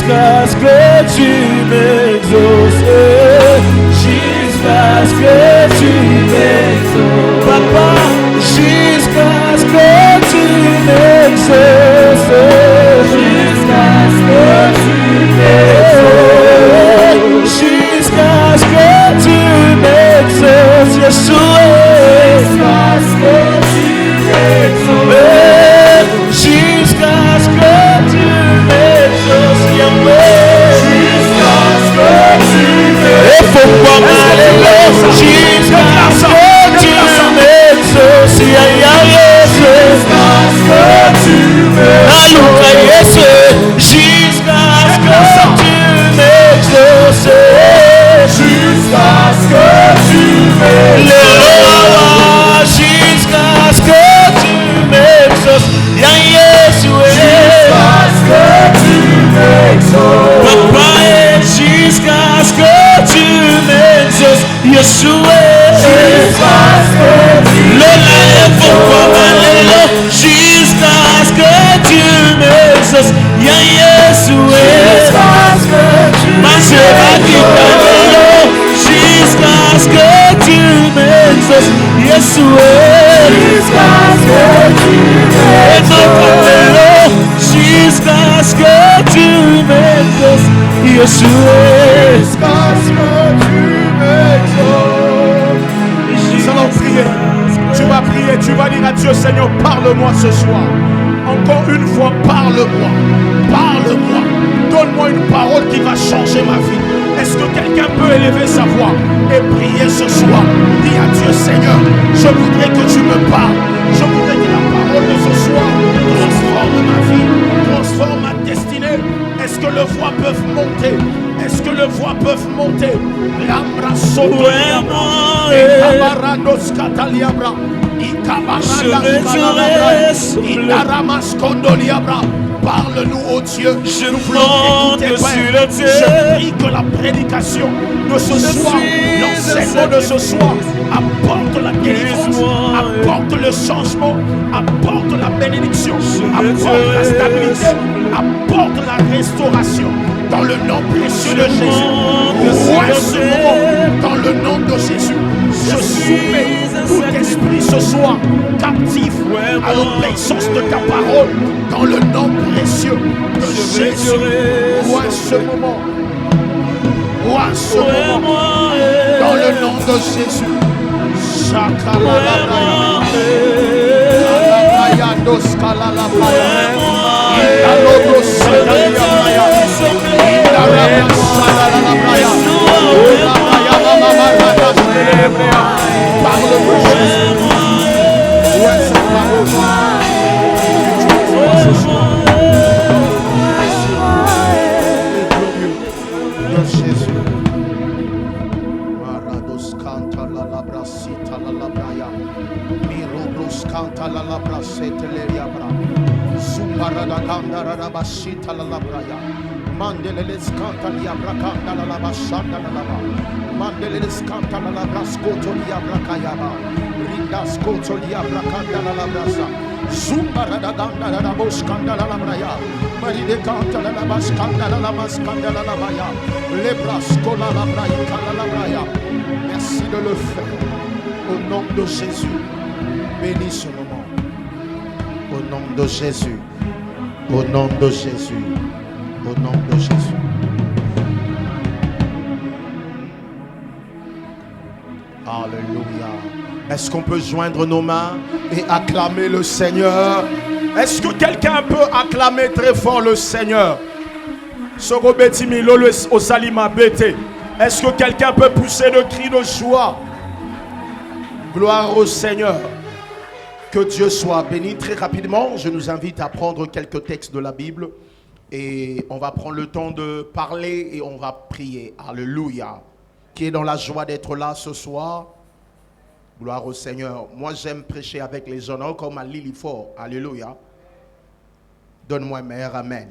jusqu'à ce que tu m'exauces. Jusqu'à ce que tu m'exauces. Papa, jusqu'à ce que tu m'exauces. Jusqu'à ce que tu m'exauces. Jusqu'à ce que tu m'exauces. Yeshua. Jusqu'à ce que tu m'exauces. Jusqu'à ce que tu m'exauces. Yahweh. Jusqu'à ce que tu m'exauces. Il faut pas m'aller. Jusqu'à ce que tu m'exauces. Yahweh. Jusqu'à ce que tu m'exauces. Jusqu'à ce que tu m'exauces. Jusqu'à ce que tu m'exauces. Jusqu'à ce que tu m'exauces. Yahweh. Jusqu'à ce que tu m'exauces. Papa, jusqu'à ce que tu m'exauces. Yeshua. Jusqu'à ce que tu m'exauces. Jusqu'à ce que tu m'exauces. Yeshua. Jusqu'à ce que tu m'exauces. Jusqu'à ce que tu m'exauces. Yeshua. Jusqu'à ce que tu m'exauces. Jusqu'à ce que tu m'exauces. Yeshua. Jusqu'à ce que tu m'exauces. Nous allons prier. Tu vas prier, tu vas dire à Dieu, Seigneur, parle-moi ce soir. Encore une fois, parle-moi. Parle-moi. Donne-moi une parole qui va changer ma vie. Est-ce que quelqu'un peut élever sa voix et prier ce soir? Dis à Dieu, Seigneur, je voudrais que tu me parles. Je voudrais que la parole de ce soir transforme ma vie, transforme ma destinée. Est-ce que les voix peuvent monter? Est-ce que les voix peuvent monter? L'ambra soto liabra, ikabarados kataliabra, ikabaradas ikaramas kondoliabra. Parle-nous, ô Dieu. Je plante sur la terre. Je prie que la prédication de ce soir, l'enseignement de ce soir, apporte la délivrance, apporte le changement, apporte la bénédiction, apporte la stabilité, apporte la restauration. Dans le nom précieux de Jésus, roi ce moment, dans le nom de Jésus, je soumets tout esprit ce soir captif à l'obéissance de ta parole. Dans le nom précieux de Jésus, roi ce moment, roi ce moment, dans le nom de Jésus. Mandeles canta liabra canta la bashanda la lava. Mandeles canta la brascoto liabra kayaba. Rindas coto liabra canta la brasa. Zumbara da ganda la boskanda la braya. Maride canta la baskanda la maskanda la baya. Le brascola la braya canta la braya. Merci de le faire. Au nom de Jésus. Bénis ce moment. Au nom de Jésus. Au nom de Jésus. Au nom de Jésus. Alléluia. Est-ce qu'on peut joindre nos mains et acclamer le Seigneur? Est-ce que quelqu'un peut acclamer très fort le Seigneur? Est-ce que quelqu'un peut pousser le cri de joie? Gloire au Seigneur. Que Dieu soit béni. Très rapidement, je nous invite à prendre quelques textes de la Bible. Et on va prendre le temps de parler et on va prier. Alléluia. Qui est dans la joie d'être là ce soir? Gloire au Seigneur. Moi, j'aime prêcher avec les honneurs comme à Lillifort. Alléluia. Donne-moi un meilleur amen.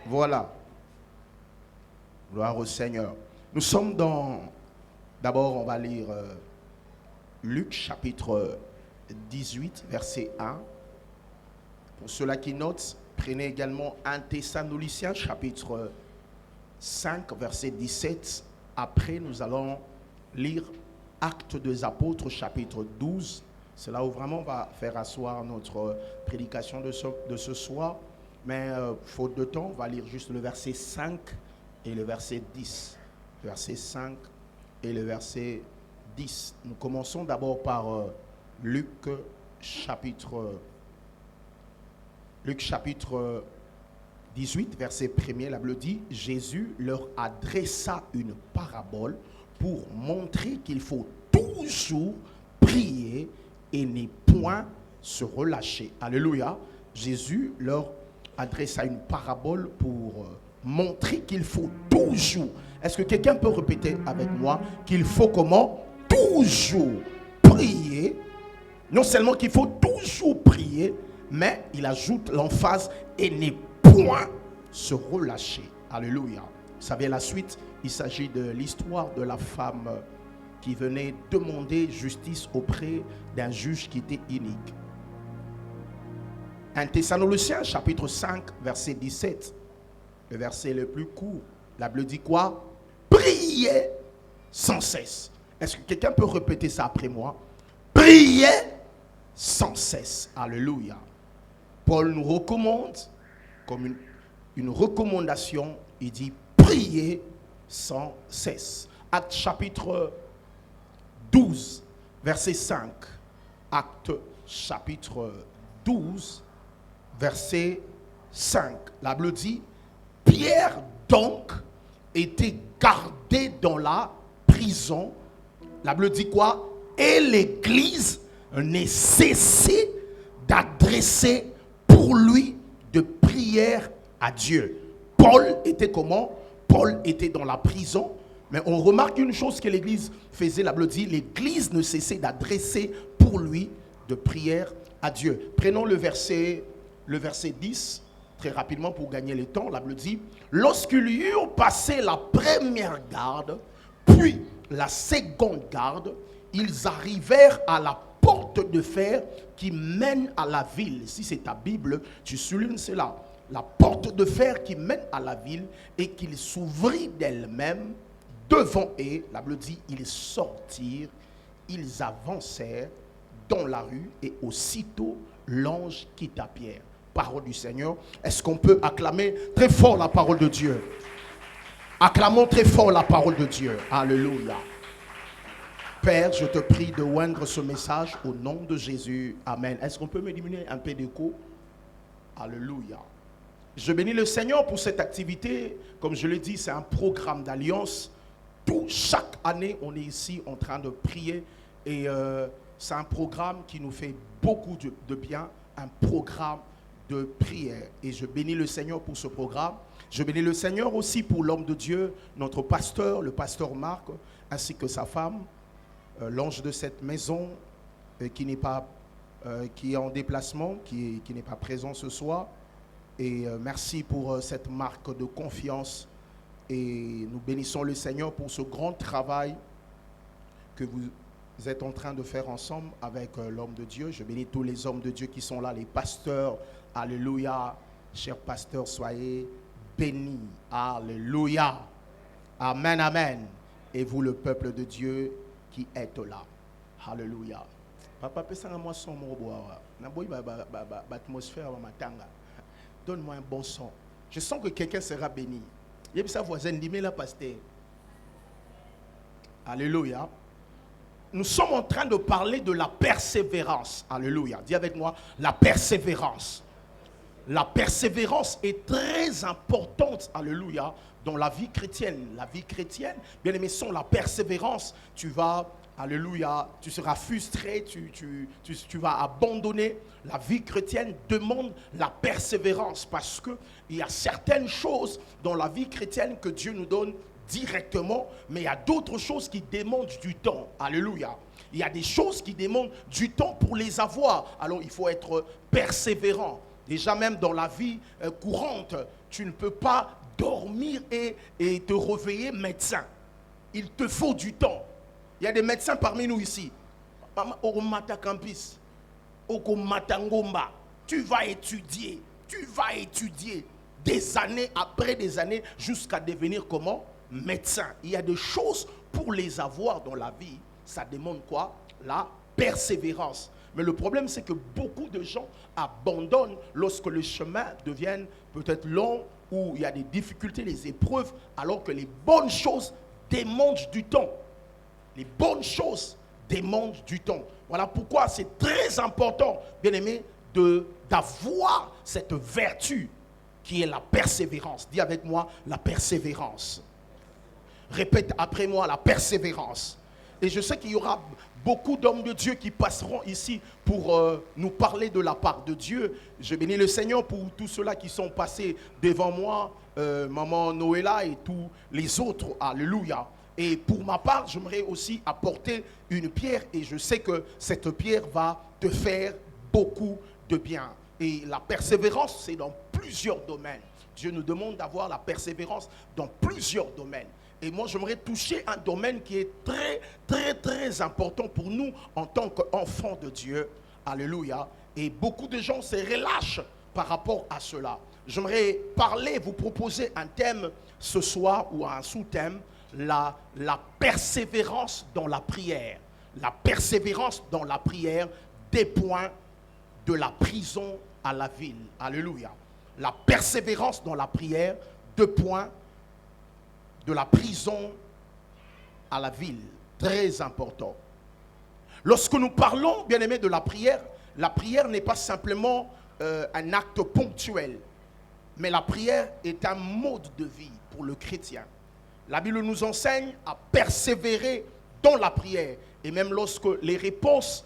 Voilà. Gloire au Seigneur. Nous sommes dans... D'abord, on va lire Luc chapitre 18, verset 1. Pour ceux-là qui notent, Prenez également 1 Thessaloniciens chapitre 5 verset 17. Après nous allons lire Actes des Apôtres chapitre 12. C'est là où vraiment on va faire asseoir notre prédication de ce soir. Mais faute de temps, on va lire juste le verset 5 et le verset 10. Verset 5 et le verset 10. Nous commençons d'abord par Luc chapitre 18, verset 1er. La Bible dit, Jésus leur adressa une parabole pour montrer qu'il faut toujours prier et ne point se relâcher. Alléluia. Jésus leur adressa une parabole pour montrer qu'il faut toujours. Est-ce que quelqu'un peut répéter avec moi qu'il faut comment? Toujours prier. Non seulement qu'il faut toujours prier, mais il ajoute l'emphase et ne point se relâcher. Alléluia. Vous savez la suite, il s'agit de l'histoire de la femme qui venait demander justice auprès d'un juge qui était inique. 1 Thessaloniciens chapitre 5 verset 17, le verset le plus court. La Bible dit quoi? Priez sans cesse. Est-ce que quelqu'un peut répéter ça après moi? Priez sans cesse. Alléluia. Paul nous recommande comme une recommandation. Il dit priez sans cesse. Acte chapitre 12 verset 5. Acte chapitre 12 verset 5. La Bible dit, Pierre donc était gardé dans la prison. La Bible dit quoi? Et l'Église ne cessait d'adresser pour lui de prières à Dieu. Paul était comment? Paul était dans la prison. Mais on remarque une chose que l'Église faisait. La Bible dit, l'Église ne cessait d'adresser pour lui de prières à Dieu. Prenons le verset 10, très rapidement pour gagner le temps. La Bible dit, lorsqu'ils eurent passé la première garde, puis la seconde garde, ils arrivèrent à la porte de fer qui mène à la ville. Si c'est ta Bible, tu soulignes cela. La porte de fer qui mène à la ville, et qu'il s'ouvrit d'elle-même devant eux. La Bible dit, ils sortirent, ils avancèrent dans la rue, et aussitôt l'ange quitta Pierre. Parole du Seigneur. Est-ce qu'on peut acclamer très fort la parole de Dieu? Acclamons très fort la parole de Dieu. Alléluia. Père, je te prie de oindre ce message au nom de Jésus. Amen. Est-ce qu'on peut me diminuer un peu d'écho? Alléluia. Je bénis le Seigneur pour cette activité. Comme je l'ai dit, c'est un programme d'alliance. Chaque année, on est ici en train de prier. Et c'est un programme qui nous fait beaucoup de bien. Un programme de prière. Et je bénis le Seigneur pour ce programme. Je bénis le Seigneur aussi pour l'homme de Dieu, notre pasteur, le pasteur Marc, ainsi que sa femme, l'ange de cette maison, qui est en déplacement, qui n'est pas présent ce soir. Et merci pour cette marque de confiance. Et nous bénissons le Seigneur pour ce grand travail que vous êtes en train de faire ensemble avec l'homme de Dieu. Je bénis tous les hommes de Dieu qui sont là, les pasteurs. Alléluia. Chers pasteurs, soyez bénis. Alléluia. Amen, amen. Et vous, le peuple de Dieu qui êtes là. Alléluia. Papa, moi son atmosphère matanga. Donne-moi un bon son. Je sens que quelqu'un sera béni. Il y a sa voisine, dis-moi la pasteur. Alléluia. Nous sommes en train de parler de la persévérance. Alléluia. Dis avec moi, la persévérance. La persévérance est très importante, alléluia, dans la vie chrétienne. La vie chrétienne, bien aimé, sans la persévérance, tu vas, alléluia, tu seras frustré, tu vas abandonner. La vie chrétienne demande la persévérance parce qu'il y a certaines choses dans la vie chrétienne que Dieu nous donne directement, mais il y a d'autres choses qui demandent du temps. Alléluia. Il y a des choses qui demandent du temps pour les avoir. Alors il faut être persévérant. Déjà même dans la vie courante, tu ne peux pas dormir et te réveiller médecin. Il te faut du temps. Il y a des médecins parmi nous ici. Au Mata Campus, au Matangomba, tu vas étudier. tu vas étudier des années après des années jusqu'à devenir comment? Médecin. Il y a des choses pour les avoir dans la vie. Ça demande quoi? La persévérance. Mais le problème, c'est que beaucoup de gens abandonnent lorsque le chemin devient peut-être long, où il y a des difficultés, des épreuves, alors que les bonnes choses demandent du temps. Les bonnes choses demandent du temps. Voilà pourquoi c'est très important, bien aimé, d'avoir cette vertu qui est la persévérance. Dis avec moi, la persévérance. Répète après moi, la persévérance. Et je sais qu'il y aura beaucoup d'hommes de Dieu qui passeront ici pour nous parler de la part de Dieu. Je bénis le Seigneur pour tous ceux-là qui sont passés devant moi, maman Noëlla et tous les autres. Alléluia. Et pour ma part, j'aimerais aussi apporter une pierre et je sais que cette pierre va te faire beaucoup de bien. Et la persévérance, c'est dans plusieurs domaines. Dieu nous demande d'avoir la persévérance dans plusieurs domaines. Et moi, j'aimerais toucher un domaine qui est très, très, très important pour nous en tant qu'enfants de Dieu. Alléluia. Et beaucoup de gens se relâchent par rapport à cela. J'aimerais parler, vous proposer un thème ce soir ou un sous-thème, la persévérance dans la prière. La persévérance dans la prière, des points de la prison à la ville. Alléluia. La persévérance dans la prière, 2 points de la prison à la ville. Très important. Lorsque nous parlons, bien aimé, de la prière n'est pas simplement un acte ponctuel, mais la prière est un mode de vie pour le chrétien. La Bible nous enseigne à persévérer dans la prière. Et même lorsque les réponses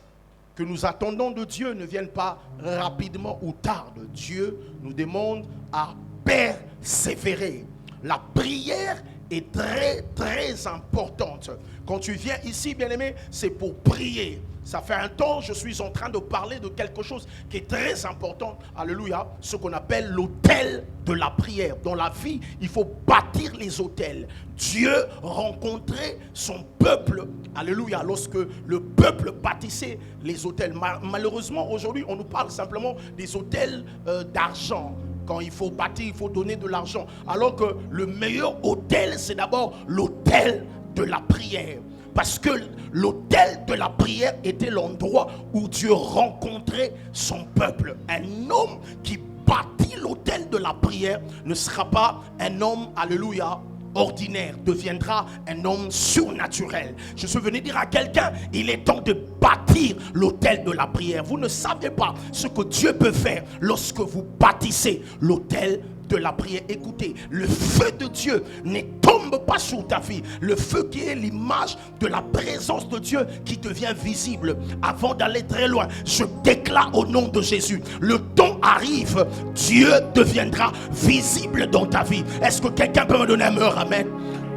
que nous attendons de Dieu ne viennent pas rapidement ou tardent, Dieu nous demande à persévérer. La prière est très, très importante. Quand tu viens ici, bien-aimé, c'est pour prier. Ça fait un temps, je suis en train de parler de quelque chose qui est très important. Alléluia. Ce qu'on appelle l'autel de la prière. Dans la vie, il faut bâtir les autels. Dieu rencontrait son peuple. Alléluia. Lorsque le peuple bâtissait les autels. Malheureusement, aujourd'hui, on nous parle simplement des autels d'argent. Quand il faut bâtir, il faut donner de l'argent. Alors que le meilleur autel, c'est d'abord l'autel de la prière. Parce que l'autel de la prière était l'endroit où Dieu rencontrait son peuple. Un homme qui bâtit l'autel de la prière ne sera pas un homme, alléluia, ordinaire, deviendra un homme surnaturel. Je suis venu dire à quelqu'un, il est temps de bâtir l'autel de la prière. Vous ne savez pas ce que Dieu peut faire lorsque vous bâtissez l'autel de la prière. Écoutez, le feu de Dieu ne tombe pas sur ta vie. Le feu qui est l'image de la présence de Dieu qui devient visible. Avant d'aller très loin, je déclare au nom de Jésus, le temps arrive, Dieu deviendra visible dans ta vie. Est-ce que quelqu'un peut me donner un meilleur amen?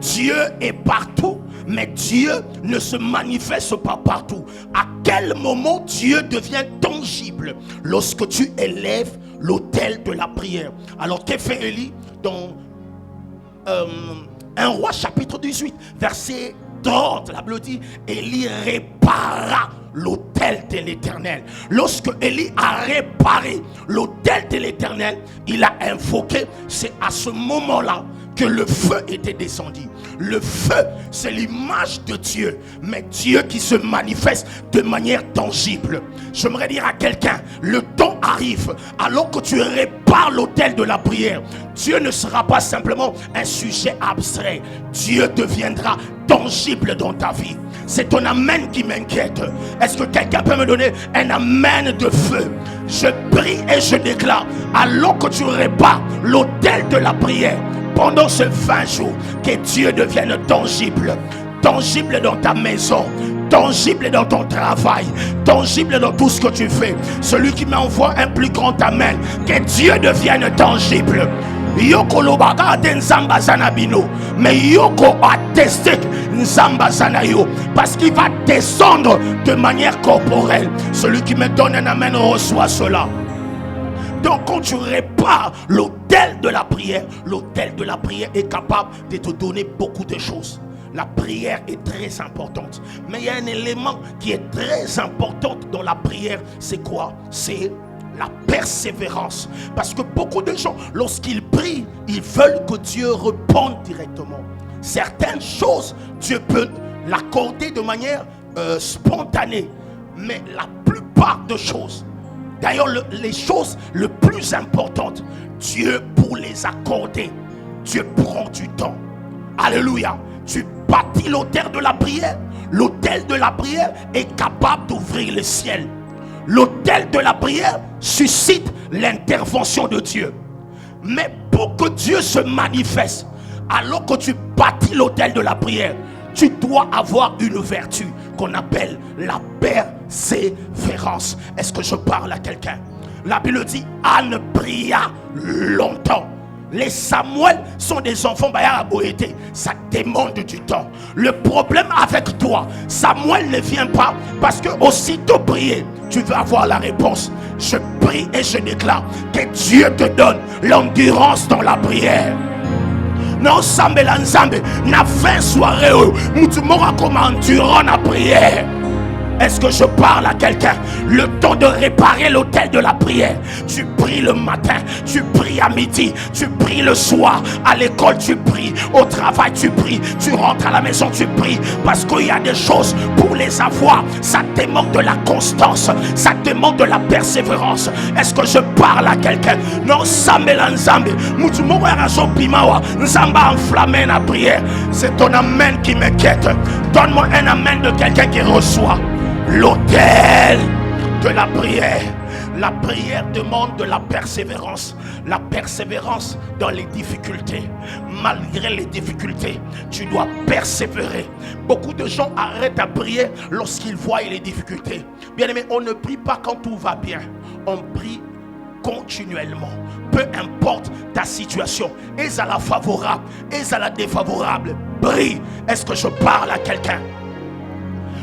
Dieu est partout, mais Dieu ne se manifeste pas partout. À quel moment Dieu devient tangible? Lorsque tu élèves l'autel de la prière. Alors que fait Élie dans 1 Roi chapitre 18 verset 30? La Bible dit, Élie répara l'autel de l'Éternel. Lorsque Élie a réparé l'autel de l'Éternel, il a invoqué, c'est à ce moment-là que le feu était descendu. Le feu, c'est l'image de Dieu, mais Dieu qui se manifeste de manière tangible. J'aimerais dire à quelqu'un, le temps arrive, alors que tu répares l'autel de la prière, Dieu ne sera pas simplement un sujet abstrait. Dieu deviendra tangible dans ta vie. C'est ton amen qui m'inquiète. Est-ce que quelqu'un peut me donner un amen de feu? Je prie et je déclare, alors que tu répares l'autel de la prière, pendant ces 20 jours, que Dieu devienne tangible. Tangible dans ta maison, tangible dans ton travail, tangible dans tout ce que tu fais. Celui qui m'envoie un plus grand amen, que Dieu devienne tangible. Yoko lobaga de nzamba zanabino, mais yoko atteste nzamba zanayo, parce qu'il va descendre de manière corporelle. Celui qui me donne un amen reçoit cela. Donc quand tu répares l'autel de la prière est capable de te donner beaucoup de choses. La prière est très importante. Mais il y a un élément qui est très important dans la prière. C'est quoi? C'est la persévérance. Parce que beaucoup de gens, lorsqu'ils prient, ils veulent que Dieu réponde directement. Certaines choses, Dieu peut l'accorder de manière spontanée. Mais la plupart de choses, d'ailleurs les choses les plus importantes, Dieu pour les accorder, Dieu prend du temps. Alléluia. Tu bâtis l'autel de la prière. L'autel de la prière est capable d'ouvrir le ciel. L'autel de la prière suscite l'intervention de Dieu. Mais pour que Dieu se manifeste, alors que tu bâtis l'autel de la prière, tu dois avoir une vertu qu'on appelle la persévérance. Est-ce que je parle à quelqu'un? La Bible dit, Anne pria longtemps. Les Samuel sont des enfants baïaboété. Ça demande du temps. Le problème avec toi, Samuel ne vient pas parce que aussitôt prier, tu veux avoir la réponse. Je prie et je déclare que Dieu te donne l'endurance dans la prière. Non, Sambe Lanzambe, na 20 soirées, nous mora comme endurant la prière. Est-ce que je parle à quelqu'un? Le temps de réparer l'autel de la prière. Tu pries le matin, tu pries à midi, tu pries le soir. À l'école, tu pries. Au travail, tu pries. Tu rentres à la maison, tu pries. Parce qu'il y a des choses pour les avoir. Ça demande de la constance. Ça demande de la persévérance. Est-ce que je parle à quelqu'un? Non, Samela Nzambe. Moutumoura raison pimawa. Nzamba enflammé la prière. C'est ton amen qui m'inquiète. Donne-moi un amen de quelqu'un qui reçoit. L'autel de la prière. La prière demande de la persévérance. La persévérance dans les difficultés. Malgré les difficultés, tu dois persévérer. Beaucoup de gens arrêtent à prier lorsqu'ils voient les difficultés. Bien aimé, on ne prie pas quand tout va bien. On prie continuellement. Peu importe ta situation. Est-ce à la favorable? Est-ce à la défavorable? Prie. Est-ce que je parle à quelqu'un?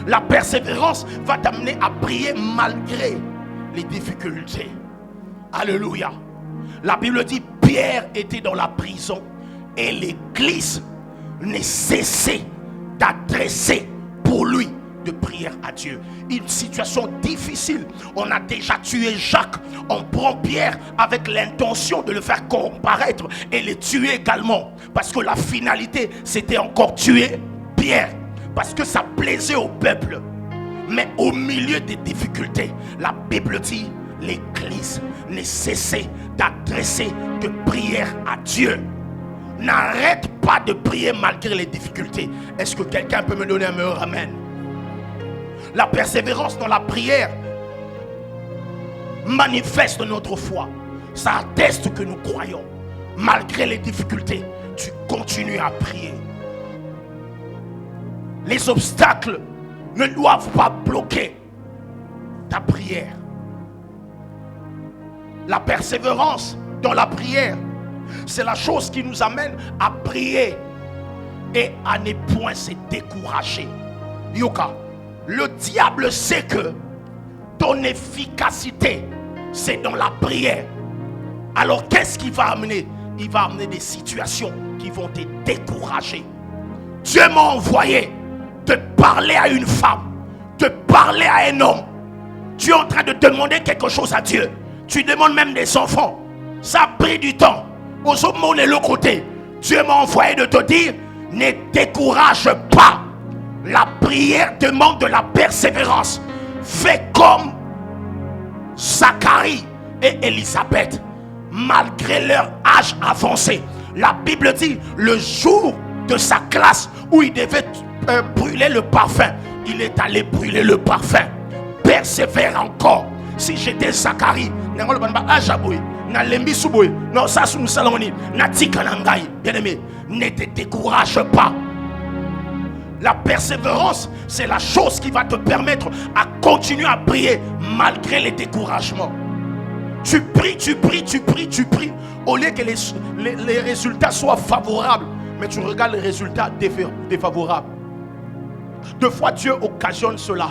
La persévérance va t'amener à prier malgré les difficultés. Alléluia. La Bible dit Pierre était dans la prison et l'église ne cessait d'adresser pour lui de prière à Dieu. Une situation difficile. On a déjà tué Jacques. On prend Pierre avec l'intention de le faire comparaître et le tuer également. Parce que la finalité, c'était encore tuer Pierre. Parce que ça plaisait au peuple. Mais au milieu des difficultés, la Bible dit, l'église ne cessait d'adresser de prières à Dieu. N'arrête pas de prier malgré les difficultés. Est-ce que quelqu'un peut me donner un meilleur amen? La persévérance dans la prière manifeste notre foi. Ça atteste que nous croyons. Malgré les difficultés, tu continues à prier. Les obstacles ne doivent pas bloquer ta prière. La persévérance dans la prière, c'est la chose qui nous amène à prier et à ne point se décourager. Yoka, le diable sait que ton efficacité, c'est dans la prière. Alors qu'est-ce qu'il va amener? Il va amener des situations qui vont te décourager. Dieu m'a envoyé de parler à une femme, de parler à un homme. Tu es en train de demander quelque chose à Dieu. Tu demandes même des enfants. Ça a pris du temps. Aux hommes de l'autre côté, Dieu m'a envoyé de te dire, ne décourage pas. La prière demande de la persévérance. Fais comme Zacharie et Élisabeth. Malgré leur âge avancé, la Bible dit, le jour de sa classe où il devait brûler le parfum, il est allé brûler le parfum. Persévère encore. Si j'étais Zacharie, bien aimé, ne te décourage pas. La persévérance, c'est la chose qui va te permettre à continuer à prier malgré les découragements. Tu pries, tu pries, tu pries, tu pries, au lieu que les résultats soient favorables, mais tu regardes les résultats défavorables. Deux fois Dieu occasionne cela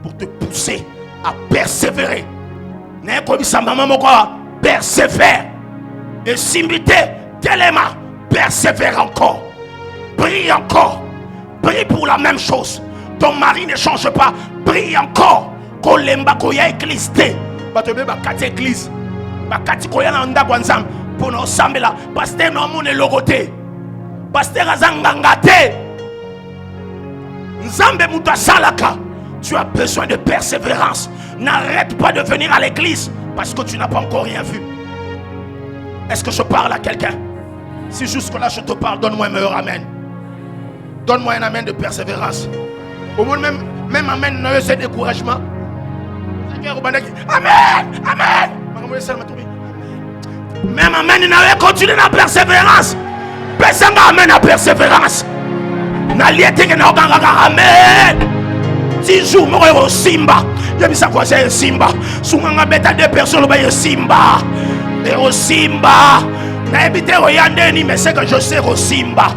pour te pousser à persévérer. Persévère. Et s'imiter, Téléma, persévère encore. Prie encore. Prie pour la même chose. Ton mari ne change pas. Prie encore. Kolemba koya éclisté. bato be bakati église bakati koya na ndako nzambe pour nous sambela pasteur no mone logote pasteur azanganga te nzambe muta salaka. Tu as besoin de persévérance. N'arrête pas de venir à l'église parce que tu n'as pas encore rien vu. Est-ce que je parle à quelqu'un? Si jusque-là je te parle, donne-moi un meilleur amen. Donne-moi un amen de persévérance. Au moins même amen, c'est découragement. Amen, amen. Même amen, il n'avait continué la persévérance. Personne amen à persévérance. N'alliez-vous que amen. 10 jours, moi, au Simba. Je me suis dit, Simba. Souvent, on a deux personnes au Simba. Et au Simba. N'habitez rien, mais c'est que je sais au Simba.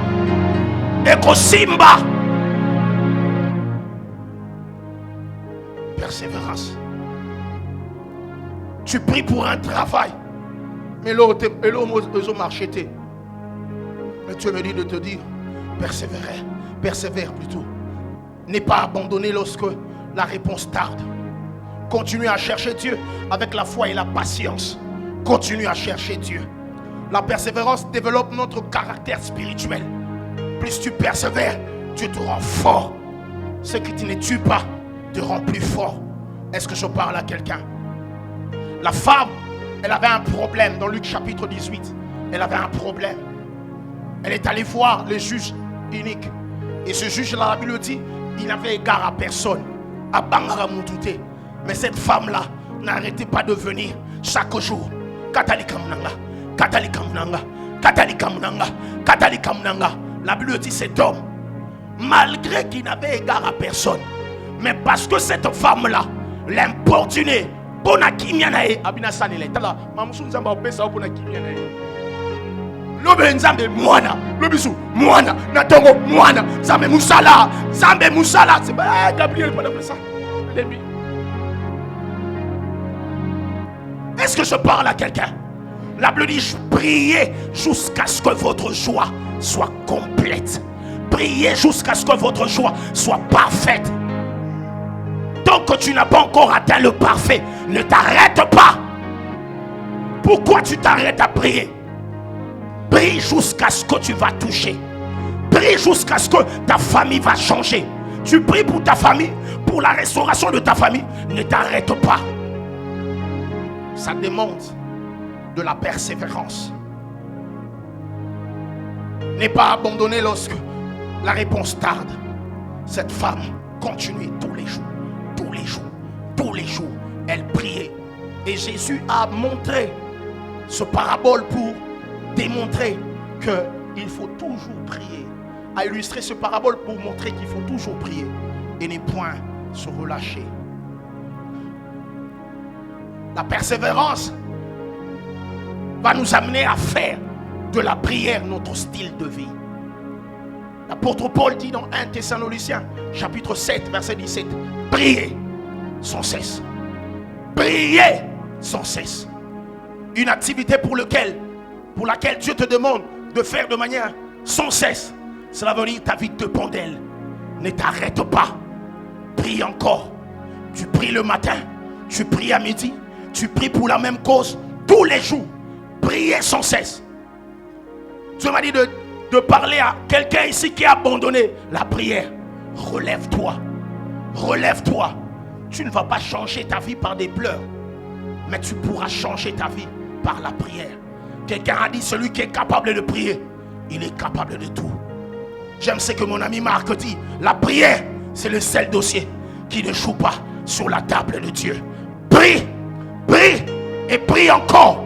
Et au Simba. Persévérance. Tu pries pour un travail. Mais l'autre, ils ont marché. Mais tu me dis de te dire, persévère plutôt. N'est pas abandonné lorsque la réponse tarde. Continue à chercher Dieu avec la foi et la patience. Continue à chercher Dieu. La persévérance développe notre caractère spirituel. Plus tu persévères, Dieu te rend fort. Ce qui ne tue pas te rend plus fort. Est-ce que je parle à quelqu'un? La femme, elle avait un problème dans Luc chapitre 18. Elle avait un problème. Elle est allée voir le juge unique. Et ce juge-là, la Bible dit, il n'avait égard à personne. À Bangara Moutouté. Mais cette femme-là n'arrêtait pas de venir chaque jour. Katalika Munanga, Katalika Munanga, Katalika Munanga, Katalika Munanga. La Bible dit cet homme, malgré qu'il n'avait égard à personne, mais parce que cette femme-là l'importunait, Bonakimianae, Abinasani, Tala, Mamoussou Nzamba Opesa, Bonakimianae. Lobe Nzambe Mwana, Lobisu, Mwana, Natongo, Mwana, Zambe Moussala, c'est pas Gabriel, pas de ça. Est-ce que je parle à quelqu'un? La Bible dit, priez jusqu'à ce que votre joie soit complète. Priez jusqu'à ce que votre joie soit parfaite. Tant que tu n'as pas encore atteint le parfait, ne t'arrête pas. Pourquoi tu t'arrêtes à prier? Prie jusqu'à ce que tu vas toucher. Prie jusqu'à ce que ta famille va changer. Tu pries pour ta famille, pour la restauration de ta famille. Ne t'arrête pas. Ça demande de la persévérance. N'est pas abandonné lorsque la réponse tarde. Cette femme continuait tous les jours, tous les jours, tous les jours. Elle priait. Et Jésus a montré ce parabole pour démontrer qu'il faut toujours prier. A illustré ce parabole pour montrer qu'il faut toujours prier et ne point se relâcher. La persévérance va nous amener à faire de la prière notre style de vie. L'apôtre Paul dit dans 1 Thessaloniciens chapitre 7 verset 17, priez sans cesse. Priez sans cesse. Une activité pour laquelle Dieu te demande de faire de manière sans cesse. Cela veut dire ta vie dépend d'elle. Ne t'arrête pas. Prie encore. Tu pries le matin, tu pries à midi, tu pries pour la même cause tous les jours. Priez sans cesse. Dieu m'a dit de parler à quelqu'un ici qui a abandonné la prière. Relève-toi. Relève-toi. Tu ne vas pas changer ta vie par des pleurs, mais tu pourras changer ta vie par la prière. Quelqu'un a dit, celui qui est capable de prier, il est capable de tout. J'aime ce que mon ami Marc dit. La prière, c'est le seul dossier qui ne joue pas sur la table de Dieu. Prie, prie et prie encore.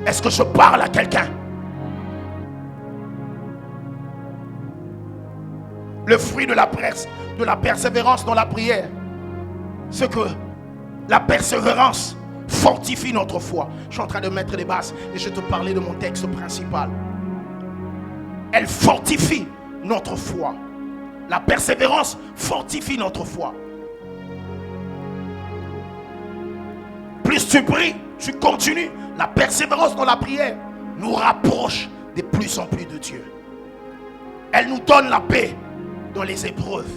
Est-ce que je parle à quelqu'un? Le fruit de la persévérance dans la prière, c'est que la persévérance fortifie notre foi. Je suis en train de mettre les bases et je te parlais de mon texte principal. Elle fortifie notre foi. La persévérance fortifie notre foi. Plus tu pries, tu continues. La persévérance dans la prière nous rapproche de plus en plus de Dieu. Elle nous donne la paix dans les épreuves.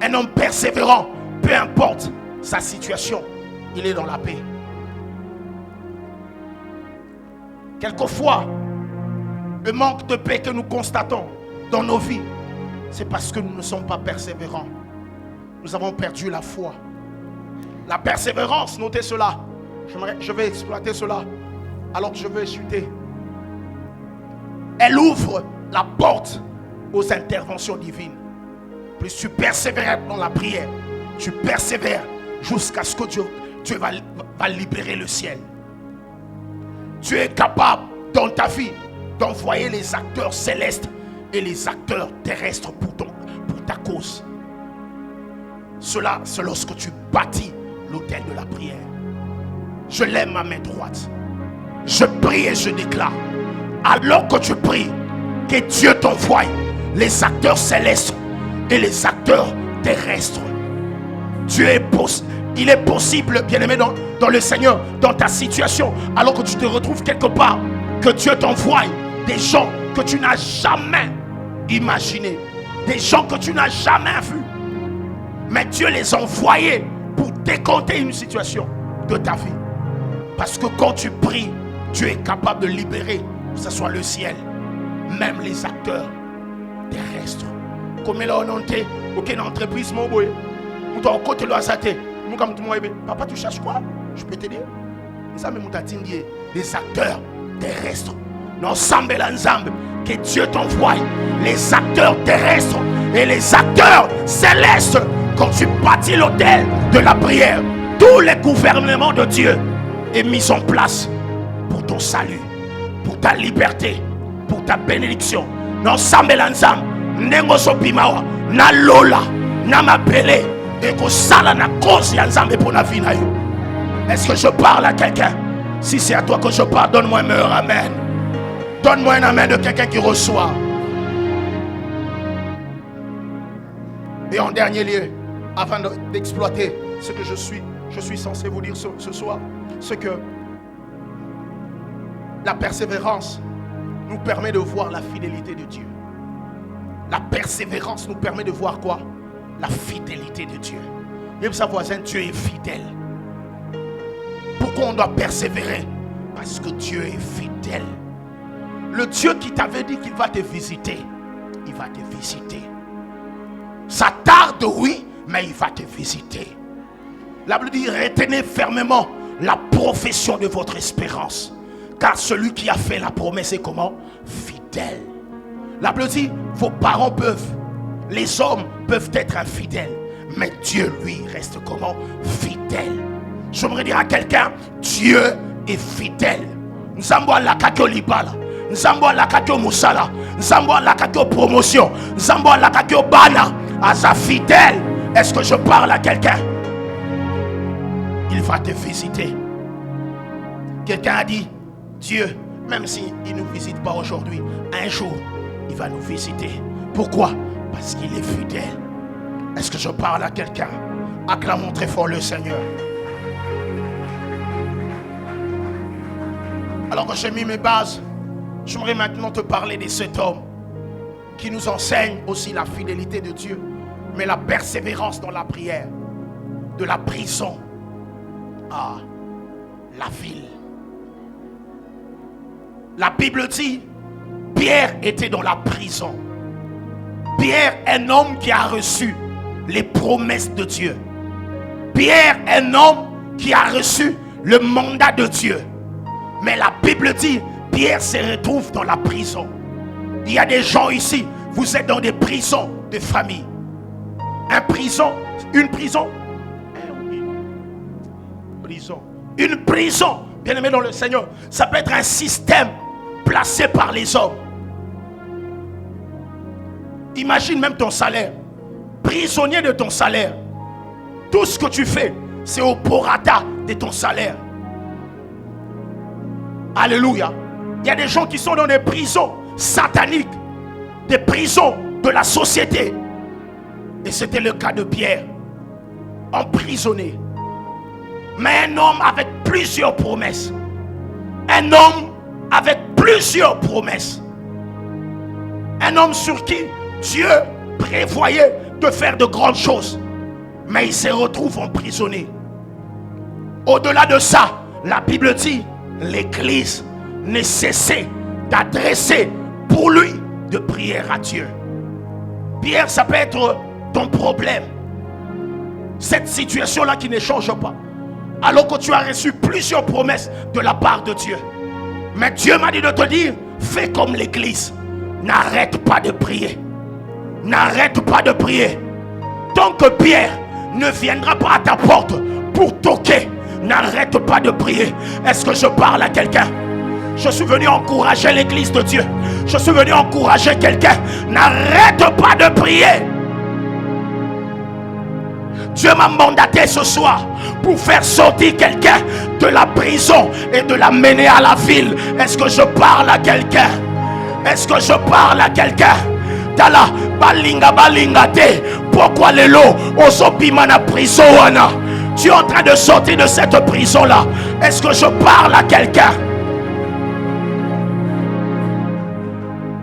Un homme persévérant, peu importe sa situation, il est dans la paix. Quelquefois, le manque de paix que nous constatons dans nos vies, c'est parce que nous ne sommes pas persévérants. Nous avons perdu la foi. La persévérance, notez cela. Je vais exploiter cela alors que je veux chuter. Elle ouvre la porte aux interventions divines. Plus tu persévères dans la prière, tu persévères jusqu'à ce que Dieu va libérer le ciel. Tu es capable dans ta vie d'envoyer les acteurs célestes et les acteurs terrestres pour ta cause. Cela, c'est lorsque tu bâtis l'autel de la prière. Je lève ma main droite. Je prie et je déclare. Alors que tu pries, que Dieu t'envoie les acteurs célestes et les acteurs terrestres. Il est possible, bien-aimé dans le Seigneur, dans ta situation, alors que tu te retrouves quelque part, que Dieu t'envoie des gens que tu n'as jamais imaginés, des gens que tu n'as jamais vus. Mais Dieu les a envoyés pour décompter une situation de ta vie. Parce que quand tu pries, Dieu est capable de libérer, que ce soit le ciel, même les acteurs terrestres. Comme il a annoncé, aucune entreprise, mon boy, ou ton côté le asaté, papa, tu cherches quoi? Je peux t'aider. Des acteurs terrestres. Ensemble, que Dieu t'envoie les acteurs terrestres et les acteurs célestes. Quand tu bâtis l'autel de la prière, tous les gouvernements de Dieu est mis en place pour ton salut, pour ta liberté, pour ta bénédiction. Ensemble, Nengosopimawa, na lola, na mapele, et que ça na cause yanzambe pour la vie na yo. Est-ce que je parle à quelqu'un? Si c'est à toi que je parle, donne-moi un meilleur amen. Donne-moi un amen de quelqu'un qui reçoit. Et en dernier lieu, afin d'exploiter ce que je suis censé vous dire ce soir, c'est que la persévérance nous permet de voir la fidélité de Dieu. La persévérance nous permet de voir quoi? La fidélité de Dieu. Même sa voisine, Dieu est fidèle. Pourquoi on doit persévérer? Parce que Dieu est fidèle. Le Dieu qui t'avait dit qu'il va te visiter, il va te visiter. Ça tarde, oui, mais il va te visiter. La Bible dit, retenez fermement la profession de votre espérance. Car celui qui a fait la promesse est comment? Fidèle. La Bible dit, vos parents les hommes peuvent être infidèles, mais Dieu, lui, reste comment? Fidèle. J'aimerais dire à quelqu'un, Dieu est fidèle. Nous avons la kakio libala, nous avons la kakio musala, nous avons la kakio promotion, nous avons la kakio bana, à sa fidèle. Est-ce que je parle à quelqu'un? Il va te visiter. Quelqu'un a dit, Dieu, même s'il ne nous visite pas aujourd'hui, un jour, il va nous visiter. Pourquoi? Parce qu'il est fidèle. Est-ce que je parle à quelqu'un? Acclamons très fort le Seigneur. Alors que j'ai mis mes bases, j'aimerais maintenant te parler de cet homme qui nous enseigne aussi la fidélité de Dieu, mais la persévérance dans la prière. De la prison à la ville. La Bible dit, Pierre était dans la prison. Pierre, un homme qui a reçu les promesses de Dieu. Pierre, un homme qui a reçu le mandat de Dieu. Mais la Bible dit, Pierre se retrouve dans la prison. Il y a des gens ici, vous êtes dans des prisons de famille. Une prison. Une prison, bien aimé dans le Seigneur, ça peut être un système placé par les hommes. Imagine même ton salaire, prisonnier de ton salaire. Tout ce que tu fais, c'est au prorata de ton salaire. Alléluia. Il y a des gens qui sont dans des prisons sataniques, des prisons de la société. Et c'était le cas de Pierre, emprisonné. Mais un homme avec plusieurs promesses. Un homme avec plusieurs promesses. Un homme sur qui Dieu prévoyait de faire de grandes choses. Mais il se retrouve emprisonné. Au-delà de ça, la Bible dit, l'Église ne cessait d'adresser pour lui de prière à Dieu. Pierre, ça peut être ton problème. Cette situation-là qui ne change pas. Alors que tu as reçu plusieurs promesses de la part de Dieu. Mais Dieu m'a dit de te dire, fais comme l'église. N'arrête pas de prier. N'arrête pas de prier. Tant que Pierre ne viendra pas à ta porte pour toquer, n'arrête pas de prier. Est-ce que je parle à quelqu'un? Je suis venu encourager l'église de Dieu. Je suis venu encourager quelqu'un. N'arrête pas de prier. Dieu m'a mandaté ce soir pour faire sortir quelqu'un de la prison et de la mener à la ville. Est-ce que je parle à quelqu'un? Est-ce que je parle à quelqu'un? Tala balinga balinga te. Pourquoi les lots osopima na prison wana? Tu es en train de sortir de cette prison là. Est-ce que je parle à quelqu'un?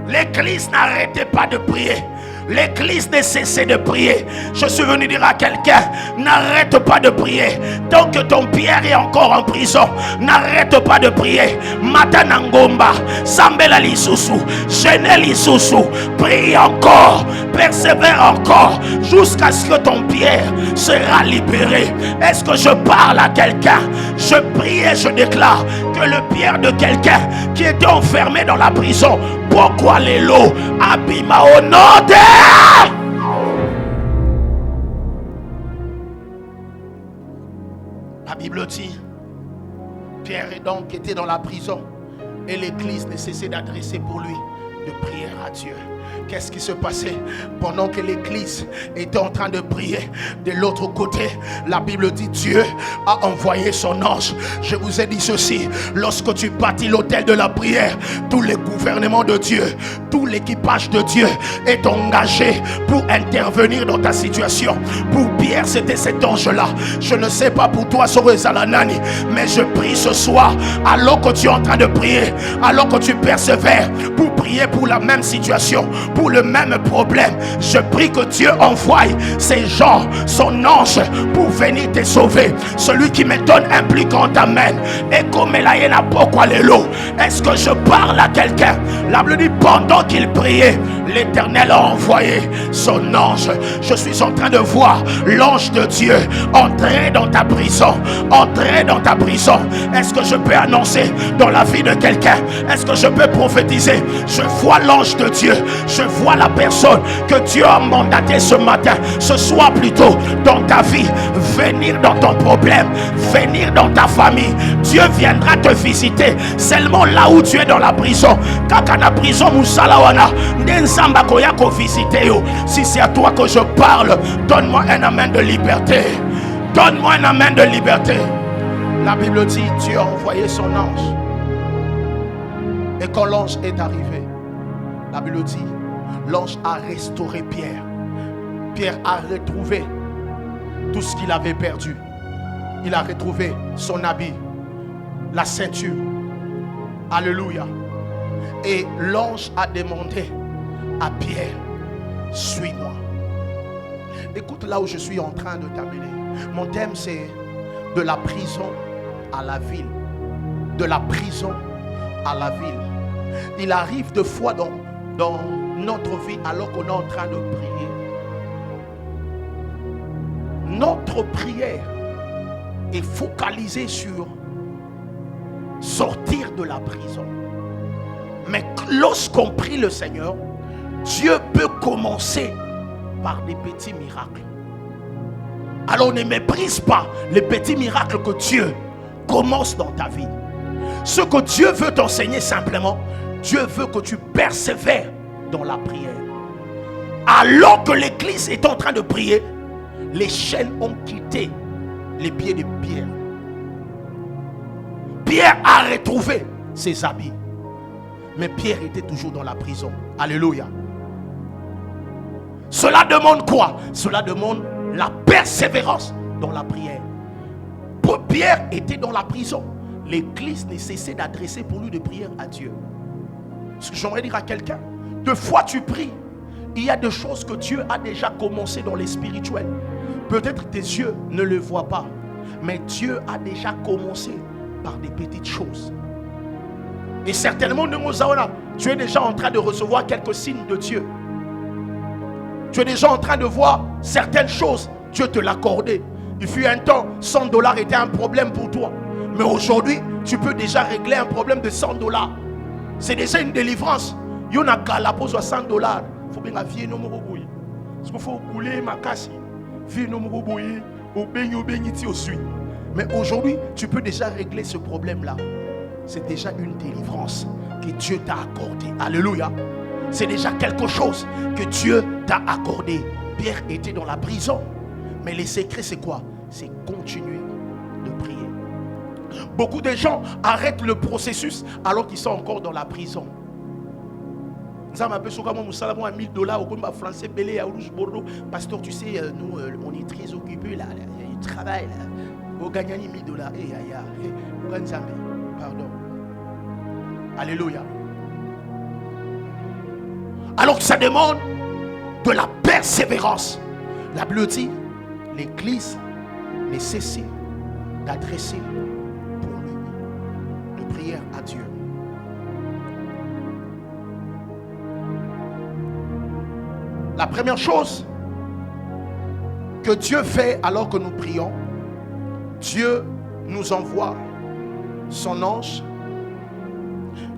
L'église n'arrêtait pas de prier. L'église ne cessait de prier. Je suis venu dire à quelqu'un, n'arrête pas de prier. Tant que ton Pierre est encore en prison, n'arrête pas de prier. Matanangomba, Sambela Lisusu, Genel Lisusu, prie encore, persévère encore, jusqu'à ce que ton Pierre sera libéré. Est-ce que je parle à quelqu'un? Je prie et je déclare que le Pierre de quelqu'un qui était enfermé dans la prison, pourquoi les lots abîma au nom de... La Bible dit, Pierre et donc était dans la prison et l'église ne cessait d'adresser pour lui de prière à Dieu. Qu'est-ce qui se passait pendant que l'église était en train de prier? De l'autre côté, la Bible dit Dieu a envoyé son ange. Je vous ai dit ceci, lorsque tu bâtis l'autel de la prière, tout le gouvernement de Dieu, tout l'équipage de Dieu est engagé pour intervenir dans ta situation. Pour Pierre, c'était cet ange-là. Je ne sais pas pour toi, Sorezalanani, mais je prie ce soir, alors que tu es en train de prier, alors que tu persévères pour prier pour la même situation, pour le même problème, je prie que Dieu envoie ces gens, son ange, pour venir te sauver. Celui qui me donne un plus grand amen. Et comme la yena pourquoi les lots. Est-ce que je parle à quelqu'un? La Bible dit pendant qu'il priait, l'Éternel a envoyé son ange. Je suis en train de voir l'ange de Dieu entrer dans ta prison. Entrer dans ta prison. Est-ce que je peux annoncer dans la vie de quelqu'un? Est-ce que je peux prophétiser? Je vois l'ange de Dieu. Je vois la personne que Dieu a mandaté ce matin, ce soir plutôt, dans ta vie, venir dans ton problème, venir dans ta famille. Dieu viendra te visiter seulement là où tu es dans la prison. Kakana prison Moussalawana, Nenzamba Koyako visiter yo. Si c'est à toi que je parle, donne-moi un amen de liberté. Donne-moi un amen de liberté. La Bible dit Dieu a envoyé son ange. Et quand l'ange est arrivé, la Bible dit l'ange a restauré Pierre. Pierre a retrouvé tout ce qu'il avait perdu. Il a retrouvé son habit, la ceinture. Alléluia. Et l'ange a demandé à Pierre, suis-moi. Écoute là où je suis en train de t'amener. Mon thème c'est de la prison à la ville. De la prison à la ville. Il arrive deux fois dans notre vie alors qu'on est en train de prier. Notre prière est focalisée sur sortir de la prison. Mais lorsqu'on prie le Seigneur, Dieu peut commencer par des petits miracles. Alors ne méprise pas les petits miracles que Dieu commence dans ta vie. Ce que Dieu veut t'enseigner simplement, Dieu veut que tu persévères dans la prière. Alors que l'église est en train de prier, les chaînes ont quitté les pieds de Pierre. Pierre a retrouvé ses habits. Mais Pierre était toujours dans la prison. Alléluia. Cela demande quoi? Cela demande la persévérance dans la prière. Pierre était dans la prison. L'église ne cessait d'adresser pour lui des prières à Dieu. Ce que j'aimerais dire à quelqu'un, deux fois tu pries, il y a des choses que Dieu a déjà commencé dans les spirituels. Peut-être tes yeux ne le voient pas, mais Dieu a déjà commencé par des petites choses. Et certainement, tu es déjà en train de recevoir quelques signes de Dieu. Tu es déjà en train de voir certaines choses. Dieu te l'a accordé. Il fut un temps, $100 était un problème pour toi. Mais aujourd'hui, tu peux déjà régler un problème de $100. C'est déjà une délivrance. Il y a pour $100. Il faut bien vie no moroboui. Parce qu'il faut couler ma casse. Vie no moroboui. Mais aujourd'hui, tu peux déjà régler ce problème-là. C'est déjà une délivrance que Dieu t'a accordée. Alléluia. C'est déjà quelque chose que Dieu t'a accordé. Pierre était dans la prison. Mais les secrets, c'est quoi? C'est continuer de prier. Beaucoup de gens arrêtent le processus alors qu'ils sont encore dans la prison. Ça m'appelle $1000 au français belé à Rouge Bordeaux. Pasteur, tu sais, nous, on est très occupés là. Il y a du travail là. Au gagnant $1000. Pardon. Alléluia. Alors que ça demande de la persévérance. La Bible dit, l'Église ne cesse d'adresser pour lui de prière à Dieu. La première chose que Dieu fait alors que nous prions, Dieu nous envoie son ange.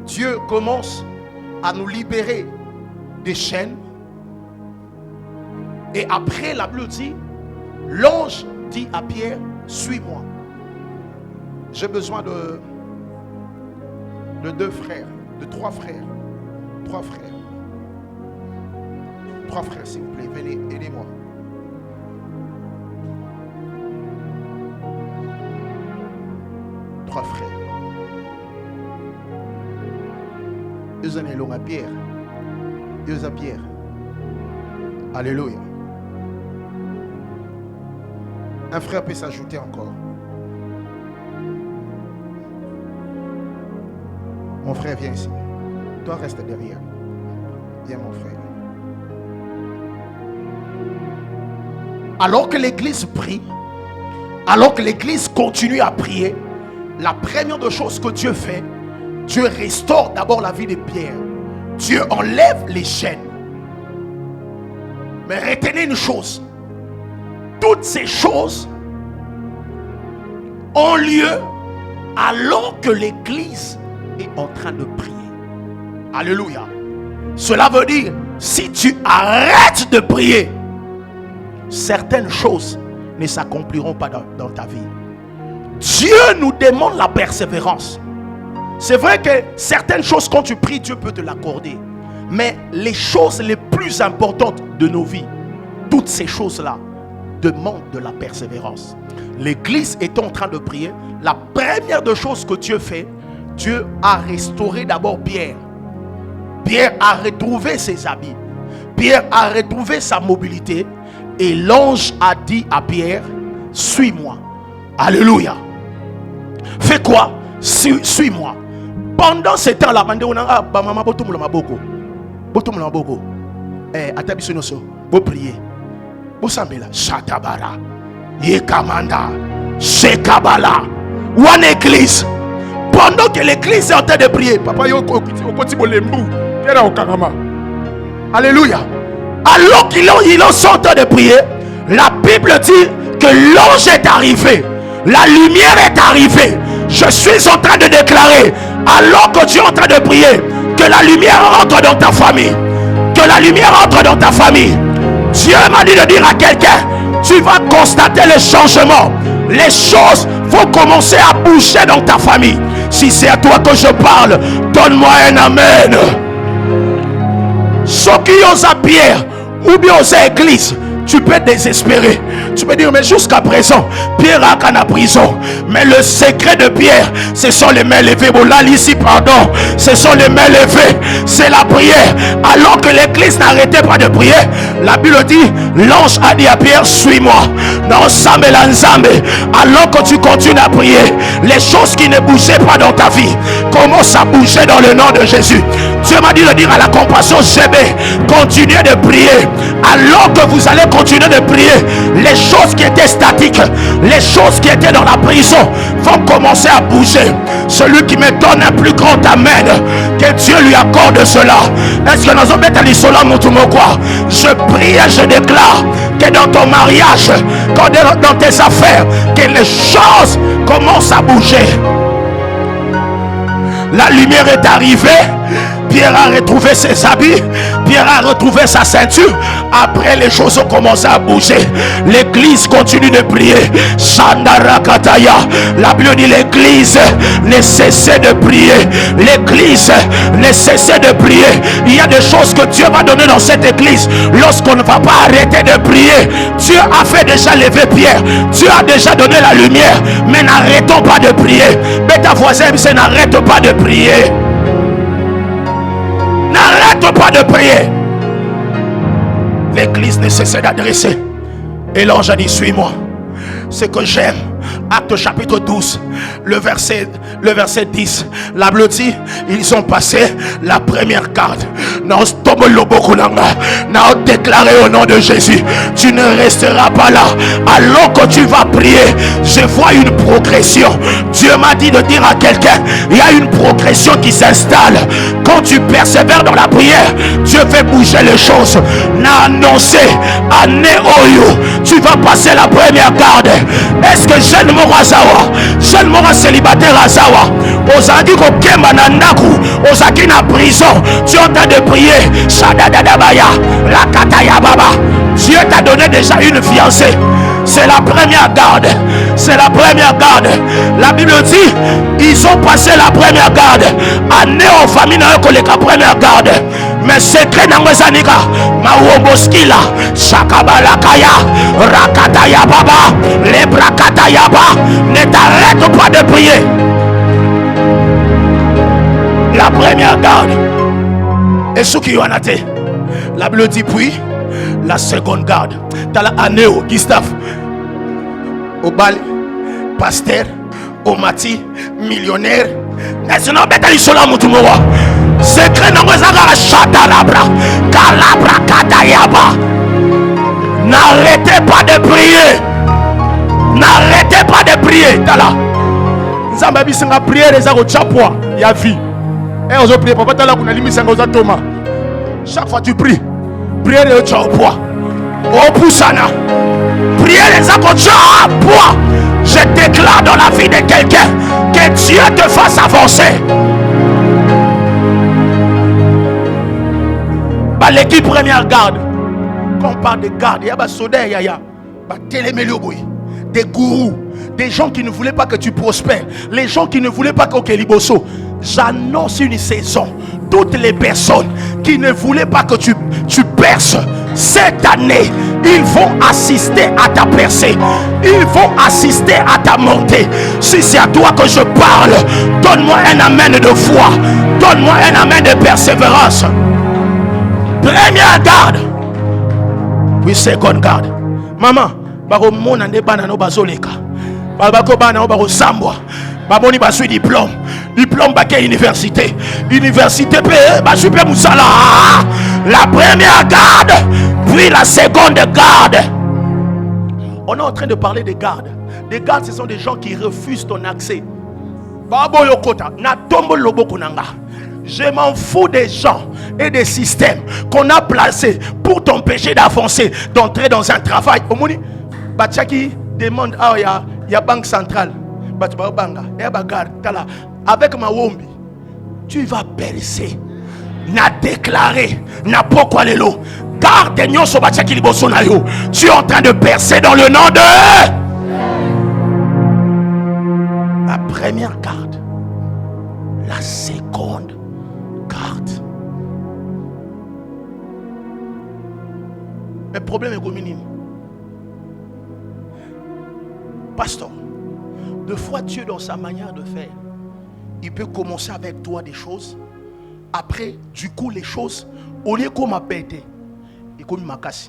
Dieu commence à nous libérer des chaînes. Et après, la Bible dit, l'ange dit à Pierre, suis-moi. J'ai besoin de 2 frères, de 3 frères. 3 frères. 3 frères, s'il vous plaît, venez, aidez-moi. Trois frères. Deux années longues à Pierre. Deux à Pierre. Alléluia. Un frère peut s'ajouter encore. Mon frère, viens ici. Toi, reste derrière. Viens, mon frère. Alors que l'église prie, alors que l'église continue à prier, la première des choses que Dieu fait, Dieu restaure d'abord la vie de Pierre. Dieu enlève les chaînes. Mais retenez une chose, toutes ces choses ont lieu alors que l'église est en train de prier. Alléluia. Cela veut dire, si tu arrêtes de prier, certaines choses ne s'accompliront pas dans ta vie. Dieu nous demande la persévérance. C'est vrai que certaines choses, quand tu pries, Dieu peut te l'accorder. Mais les choses les plus importantes de nos vies, toutes ces choses-là demandent de la persévérance. L'église est en train de prier. La première des choses que Dieu fait, Dieu a restauré d'abord Pierre. Pierre a retrouvé ses habits. Pierre a retrouvé sa mobilité. Et l'ange a dit à Pierre, suis-moi. Alléluia. Fais quoi? Suis-moi. Pendant ce temps-là, vous priez. Vous savez là, Shatabara, Yekamanda, Shekabala, one église. Pendant que l'église est en train de prier, Papa alléluia. Alors qu'ils sont en train de prier, la Bible dit que l'ange est arrivé, la lumière est arrivée. Je suis en train de déclarer, alors que tu es en train de prier, que la lumière entre dans ta famille. Que la lumière entre dans ta famille. Dieu m'a dit de dire à quelqu'un, tu vas constater le changement. Les choses vont commencer à bouger dans ta famille. Si c'est à toi que je parle, donne-moi un amen. Ceux qui osent à Pierre ou bien aux églises, tu peux désespérer. Tu peux dire, mais jusqu'à présent, Pierre a qu'à la prison. Mais le secret de Pierre, ce sont les mains levées. Bon, là, ici, pardon. Ce sont les mains levées. C'est la prière. Alors que l'église n'arrêtait pas de prier, la Bible dit, l'ange a dit à Pierre, suis-moi. Non, Samé Lanzambe. Alors que tu continues à prier, les choses qui ne bougeaient pas dans ta vie commencent à bouger dans le nom de Jésus. Dieu m'a dit de dire à la compassion GB, continuez de prier. Alors que vous allez continuer de prier, les choses qui étaient statiques, les choses qui étaient dans la prison vont commencer à bouger. Celui qui me donne un plus grand amen, que Dieu lui accorde cela. Est-ce que nous avons mis cela, je prie et je déclare que dans ton mariage, dans tes affaires, que les choses commencent à bouger. La lumière est arrivée. Pierre a retrouvé ses habits, Pierre a retrouvé sa ceinture. Après, les choses ont commencé à bouger. L'église continue de prier. Shandarakataya. La Bible dit l'église ne cessait de prier. L'église ne cessait de prier. Il y a des choses que Dieu va donner dans cette église lorsqu'on ne va pas arrêter de prier. Dieu a fait déjà lever Pierre. Dieu a déjà donné la lumière. Mais n'arrêtons pas de prier. Mais ta voisine, n'arrête pas de prier. N'arrête pas de prier. L'église ne cesse d'adresser. Et l'ange a dit, suis-moi. Ce que j'aime, Acte chapitre 12, le verset 10, la Bible dit, ils ont passé la première garde. Nous déclaré au nom de Jésus, tu ne resteras pas là. Alors que tu vas prier, je vois une progression. Dieu m'a dit de dire à quelqu'un, il y a une progression qui s'installe. Quand tu persévères dans la prière, Dieu fait bouger les choses. N'a annoncé à Néoyo, tu vas passer la première garde. Est-ce que jeune mora zawa, jeune mora célibataire azawa, ozaki ko kemba na ndaku, ozaki na prison, tu es en train de prier, Shadadadabaya, la kataya baba. Dieu t'a donné déjà une fiancée. C'est la première garde. C'est la première garde. La Bible dit, ils ont passé la première garde. Année aux familles n'a eu la première garde. Mais secret dans les aniga, Mawomboskila, Shakabalakaya, Rakataya Baba, Lebrakataya Baba. Ne t'arrête pas de prier. La première garde. Et ceux qui ont été, la Bible dit puis la seconde garde. T'as la Anéo, Gustave, au bal, pasteur, au mati, millionnaire. National Betali Sola Mutumowa. Secret Nangozaka Chatalabra, Kalabra Katayaba. N'arrêtez pas de prier. N'arrêtez pas de prier. T'as là. Nzambabi Senga prière les ago chapwa, ya vie. Et on se prie, papa, t'as là qu'on a limité Senga Thomas. Chaque fois tu pries, priez les chapwa. Oh Poussana, priez les ago chapwa. Je déclare dans la vie de quelqu'un que Dieu te fasse avancer. Bah, l'équipe première garde. Quand on parle de garde, il y a des soldats, il y a des gourous, des gens qui ne voulaient pas que tu prospères, les gens qui ne voulaient pas que Keliboso. J'annonce une saison. Toutes les personnes qui ne voulaient pas que tu perces, cette année, ils vont assister à ta percée. Ils vont assister à ta montée. Si c'est à toi que je parle, donne-moi un amen de foi. Donne-moi un amen de persévérance. Première garde. Oui, seconde garde. Maman, bako mona nde bana no bazoleka. Bako bana no bako sambwa. Baboni basui diplôme. Diplôme baké université. Université pe ba super musala. La première garde, puis la seconde garde. On est en train de parler des gardes. Des gardes, ce sont des gens qui refusent ton accès. Babo yokota na tombo loboko nanga. Je m'en fous des gens et des systèmes qu'on a placés pour t'empêcher d'avancer, d'entrer dans un travail. Omoni, Bachaki demande à la banque centrale. Avec ma wombi, tu vas percer. N'a déclaré, n'a pas quoi les lots. Garde nyoso Bachaki liboso na yo. Tu es en train de percer dans le nom de la première garde, la seconde. Le problème est minime. Pasteur, de fois Dieu dans sa manière de faire, il peut commencer avec toi des choses. Après, du coup, les choses, au lieu qu'on m'a pété, et qu'on m'a cassé.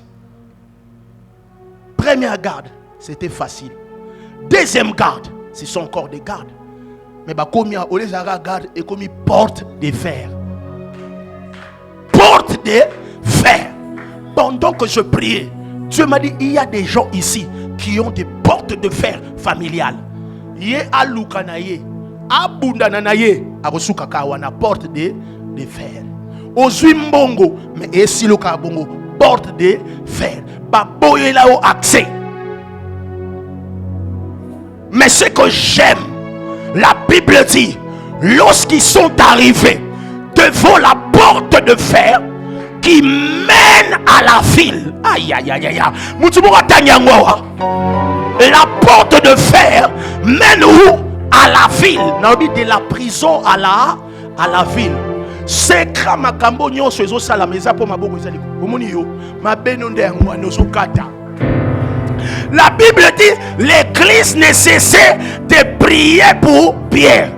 Première garde, c'était facile. Deuxième garde, ce sont encore des gardes. Mais comme il y a garde et comme il porte des fers. de fer. Pendant que je priais, Dieu m'a dit, il y a des gens ici qui ont des portes de fer familiales. Ye alukanaye, abundananaye, arosuka wana porte de fer. Ozui mbongo, mais esi loka bongo, porte de fer. Baboye là au accès. Mais ce que j'aime, la Bible dit, lorsqu'ils sont arrivés devant la porte de fer qui mène à la ville, aïe aïe aïe aïe, la porte de fer mène où? À la ville. De la prison à la ville. C'est Kramakambo nyonso ezo sala meza pour ma boko ezali. Omoni yo, ma benonde ngwa nozo kata. La Bible dit, l'église ne cessait de prier pour Pierre.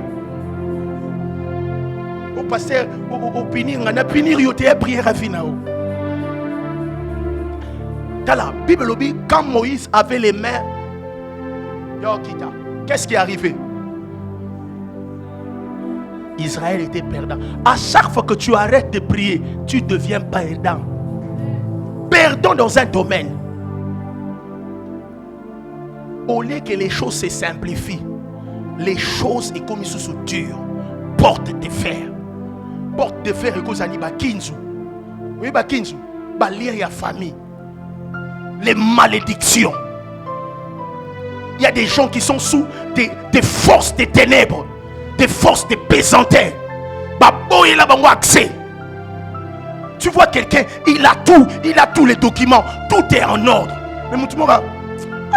Au pasteur, au pinir, on a pinir yote prière à finao. Dans la Bible dit, quand Moïse avait les mains, qu'est-ce qui est arrivé? Israël était perdant. À chaque fois que tu arrêtes de prier, tu deviens perdant. Perdant dans un domaine. Au lieu que les choses se simplifient, les choses sont comme sous dur. Porte de fer. Porte de fer et cause aniba kinzu. Oui, ba kinzu. Ba lire ya famille. Les malédictions. Il y a des gens qui sont sous des forces des ténèbres, des forces de pesanteur. Ba boy la bango accès. Tu vois quelqu'un, il a tous les documents, tout est en ordre. Mais mon tumora,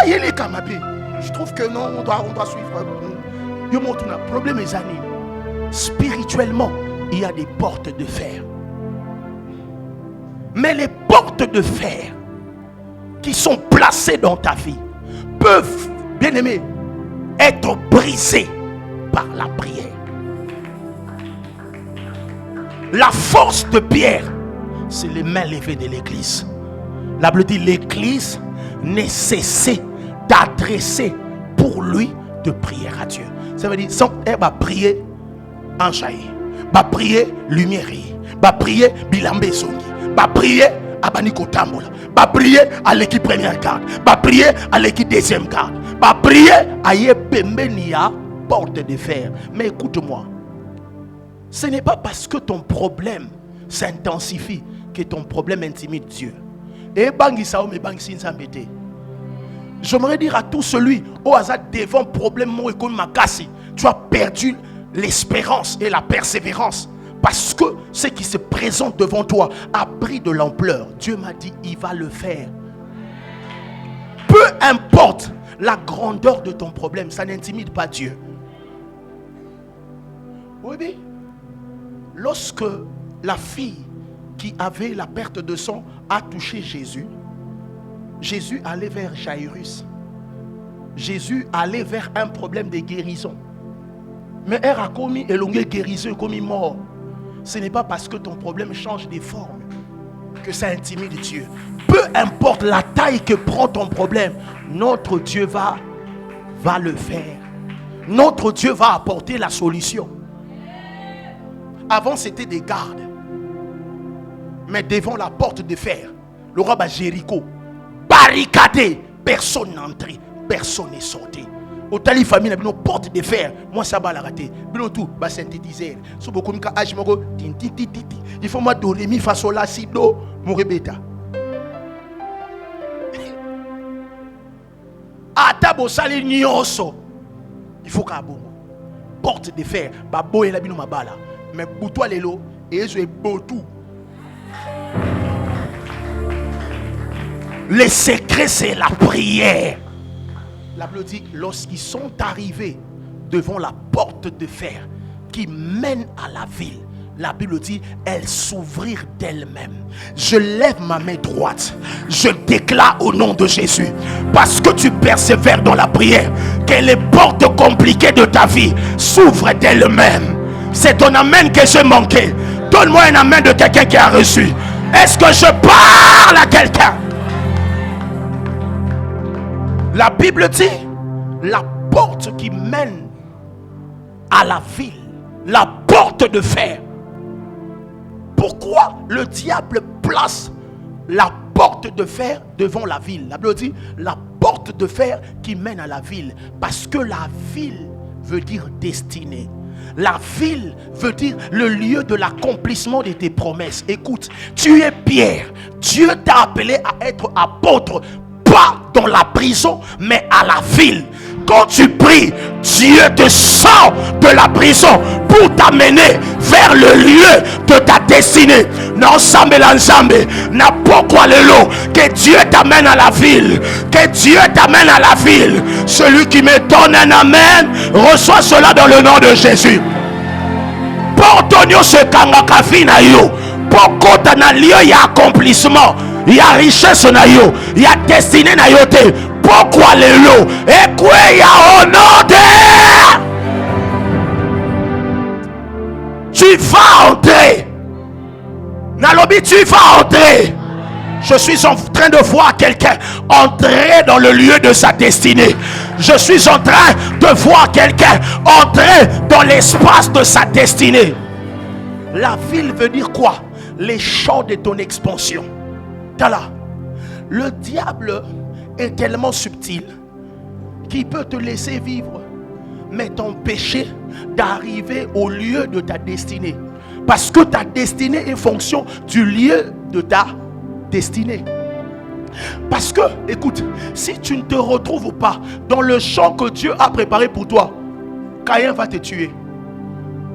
je trouve que non, on doit suivre. Il y a un problème, mes amis. Spirituellement, il y a des portes de fer. Mais les portes de fer qui sont placées dans ta vie peuvent, bien aimé, être brisées par la prière. La force de Pierre, c'est les mains levées de l'église. La Bible dit l'église ne cessait d'adresser pour lui de prière à Dieu. Ça veut dire, sans prier en jaillit, prier lumière, prier bilambe zongi, prier à Baniko Tambola, prier à l'équipe première garde, prier à l'équipe deuxième garde, prier à Yepembenia porte de fer. Mais écoute-moi, ce n'est pas parce que ton problème s'intensifie que ton problème intimide Dieu. Et j'aimerais dire à tout celui au hasard devant problème tu as perdu l'espérance et la persévérance parce que ce qui se présente devant toi a pris de l'ampleur. Dieu m'a dit il va le faire. Peu importe la grandeur de ton problème, ça n'intimide pas Dieu. Oui, lorsque la fille qui avait la perte de sang a touché Jésus, Jésus allait vers Jairus. Jésus allait vers un problème de guérison. Mais elle a commis élongé guérison comme mort. Ce n'est pas parce que ton problème change de forme que ça intimide Dieu. Peu importe la taille que prend ton problème, notre Dieu va le faire. Notre Dieu va apporter la solution. Avant c'était des gardes. Mais devant la porte de fer, le roi de Jéricho, barricadé, personne n'entrait, personne n'est sorti. Au tali famille, il y a une porte de fer. Moi, ça va la rater. Il tout, va synthétiser. Si vous avez un âge, il faut me donner mi face au la si do, mon rebeta. Atabo sali nyoso. Il faut qu'à bon. Porte de fer. Babo et la bino mabala. Mais pour toi, les lots, et je beau tout. Le secret, c'est la prière. La Bible dit, lorsqu'ils sont arrivés devant la porte de fer qui mène à la ville, la Bible dit, elles s'ouvrirent d'elles-mêmes. Je lève ma main droite. Je déclare au nom de Jésus, parce que tu persévères dans la prière, que les portes compliquées de ta vie s'ouvrent d'elles-mêmes. C'est ton amen que j'ai manqué. Donne-moi un amen de quelqu'un qui a reçu. Est-ce que je parle à quelqu'un? La Bible dit, la porte qui mène à la ville, la porte de fer, pourquoi le diable place la porte de fer devant la ville? La Bible dit la porte de fer qui mène à la ville. Parce que la ville veut dire destinée. La ville veut dire le lieu de l'accomplissement de tes promesses. Écoute, tu es Pierre. Dieu t'a appelé à être apôtre, pas dans la prison, mais à la ville. Quand tu pries, Dieu te sort de la prison pour t'amener vers le lieu de ta destinée. Non, sambe l'ensemble, n'a pas quoi le lot. Que Dieu t'amène à la ville. Que Dieu t'amène à la ville. Celui qui me donne un amen, reçoit cela dans le nom de Jésus. Portonio se kangakafi na yo. Pokota na lieu ya accomplissement. Il y a richesse na yo. Il y a destinée na yo te. Pourquoi les lots? Et quoi il y a au nom de... Tu vas entrer. Nalobi, tu vas entrer. Je suis en train de voir quelqu'un entrer dans le lieu de sa destinée. Je suis en train de voir quelqu'un entrer dans l'espace de sa destinée. La ville veut dire quoi? Les champs de ton expansion. Tala. Le diable est tellement subtil qu'il peut te laisser vivre, mais t'empêcher d'arriver au lieu de ta destinée. Parce que ta destinée est fonction du lieu de ta destinée. Parce que, écoute, si tu ne te retrouves pas dans le champ que Dieu a préparé pour toi, Caïn va te tuer.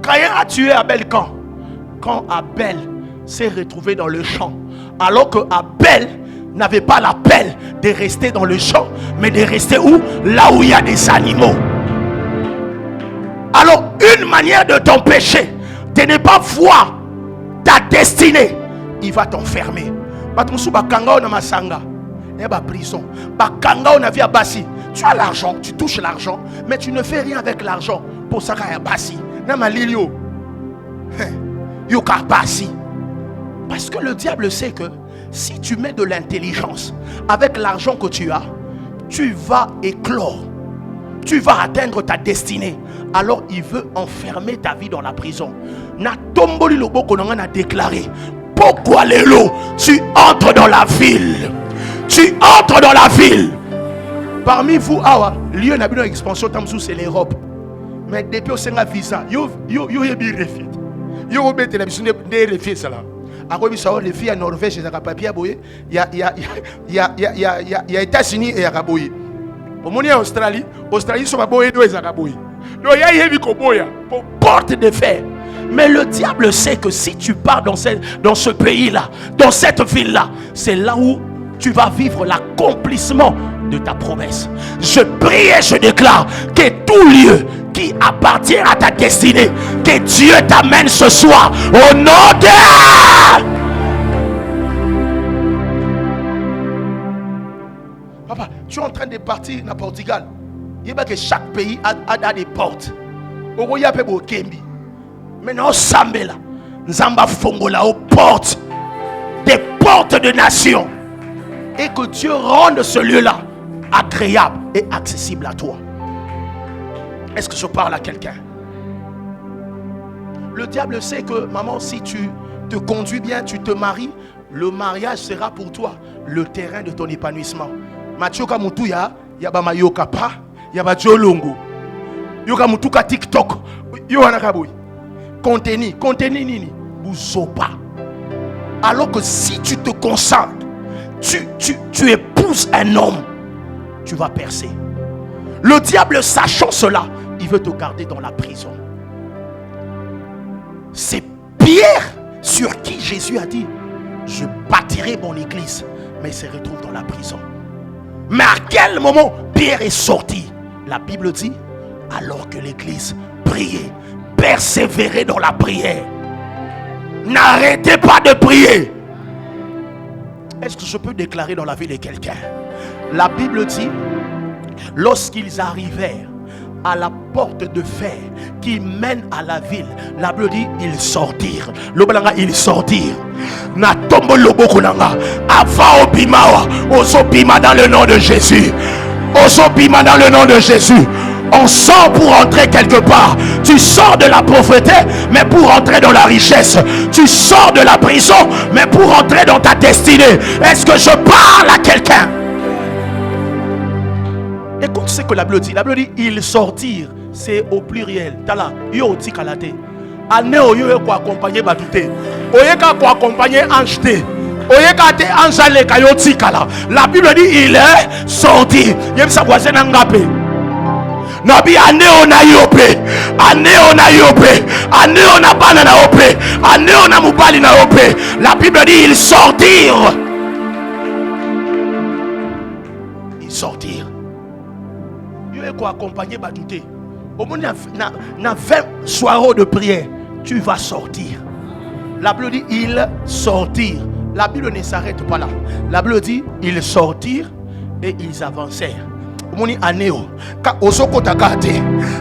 Caïn a tué Abel quand Abel s'est retrouvé dans le champ, alors que Abel n'avait pas l'appel de rester dans le champ, mais de rester où? Là où il y a des animaux. Alors, une manière de t'empêcher de ne pas voir ta destinée, il va t'enfermer. Tu as l'argent, tu touches l'argent, mais tu ne fais rien avec l'argent. Pour ça, parce que le diable sait que si tu mets de l'intelligence avec l'argent que tu as, tu vas éclore, tu vas atteindre ta destinée. Alors il veut enfermer ta vie dans la prison. Na tomboli loboko na déclaré. Pourquoi les lots? Tu entres dans la ville. Tu entres dans la ville. Parmi vous, awa, lieu n'a pas expansion tamsou c'est l'Europe. Mais depuis au Sénat visa, yo yebi refit. Yo obete la mission des refit ça là. Après ça, les filles en Norvège, ils ont papier boyer. Il y a États-Unis et Araboye. Au monde en Australie, sont boyer deux Araboye. Donc il y a yebi koboya pour porte de fer. Mais le diable sait que si tu pars dans ce pays-là, dans cette ville-là, c'est là où tu vas vivre l'accomplissement de ta promesse. Je prie et je déclare que tout lieu qui appartient à ta destinée, que Dieu t'amène ce soir au nom de... Papa, tu es en train de partir dans Portugal. Il y a que chaque pays a des portes. Il y a Kembi. Maintenant, Sambela, Nzamba Fongola aux portes, des portes de nations. Et que Dieu rende ce lieu-là agréable et accessible à toi. Est-ce que je parle à quelqu'un? Le diable sait que, maman, si tu te conduis bien, tu te maries, le mariage sera pour toi le terrain de ton épanouissement. Mathieu Kamutuya, Yaba Yoka Pa, Yaba Jolongo, Yoka Mutuka TikTok, Yohana Kaboui. Contenu nini, Bouzopa. Alors que si tu te concentres, tu épouses un homme, tu vas percer. Le diable, sachant cela, il veut te garder dans la prison. C'est Pierre sur qui Jésus a dit: je bâtirai mon église, mais il se retrouve dans la prison. Mais à quel moment Pierre est sorti? La Bible dit: alors que l'église priait, persévérez dans la prière. N'arrêtez pas de prier. Est-ce que je peux déclarer dans la vie de quelqu'un? La Bible dit, lorsqu'ils arrivèrent à la porte de fer qui mène à la ville, la Bible dit, ils sortirent. Ils sortirent. Na tombo loboko nanga. Avant obimawa, osopima dans le nom de Jésus. Osopima dans le nom de Jésus. On sort pour entrer quelque part. Tu sors de la pauvreté, mais pour entrer dans la richesse. Tu sors de la prison, mais pour entrer dans ta destinée. Est-ce que je parle à quelqu'un? Écoute ce que la Bible dit. La Bible dit, ils sortirent. C'est au pluriel. Tala, yo ti kalate. Ane oyo ko accompagner batute. Oyeka ko accompagner ange. Oyeka te anjale kayo ti kala. La Bible dit, il est sorti. Yem sa voisin ngape. Nabi ane ona yope, ane ona yope, ane ona banana yope, ane ona mubali na yope. La Bible dit ils sortirent. Ils sortirent. Yo eko accompagner badouté. Au moins na 20 soirées de prière, tu vas sortir. La Bible dit ils sortirent. La Bible ne s'arrête pas là. La Bible dit ils sortirent et ils avancèrent.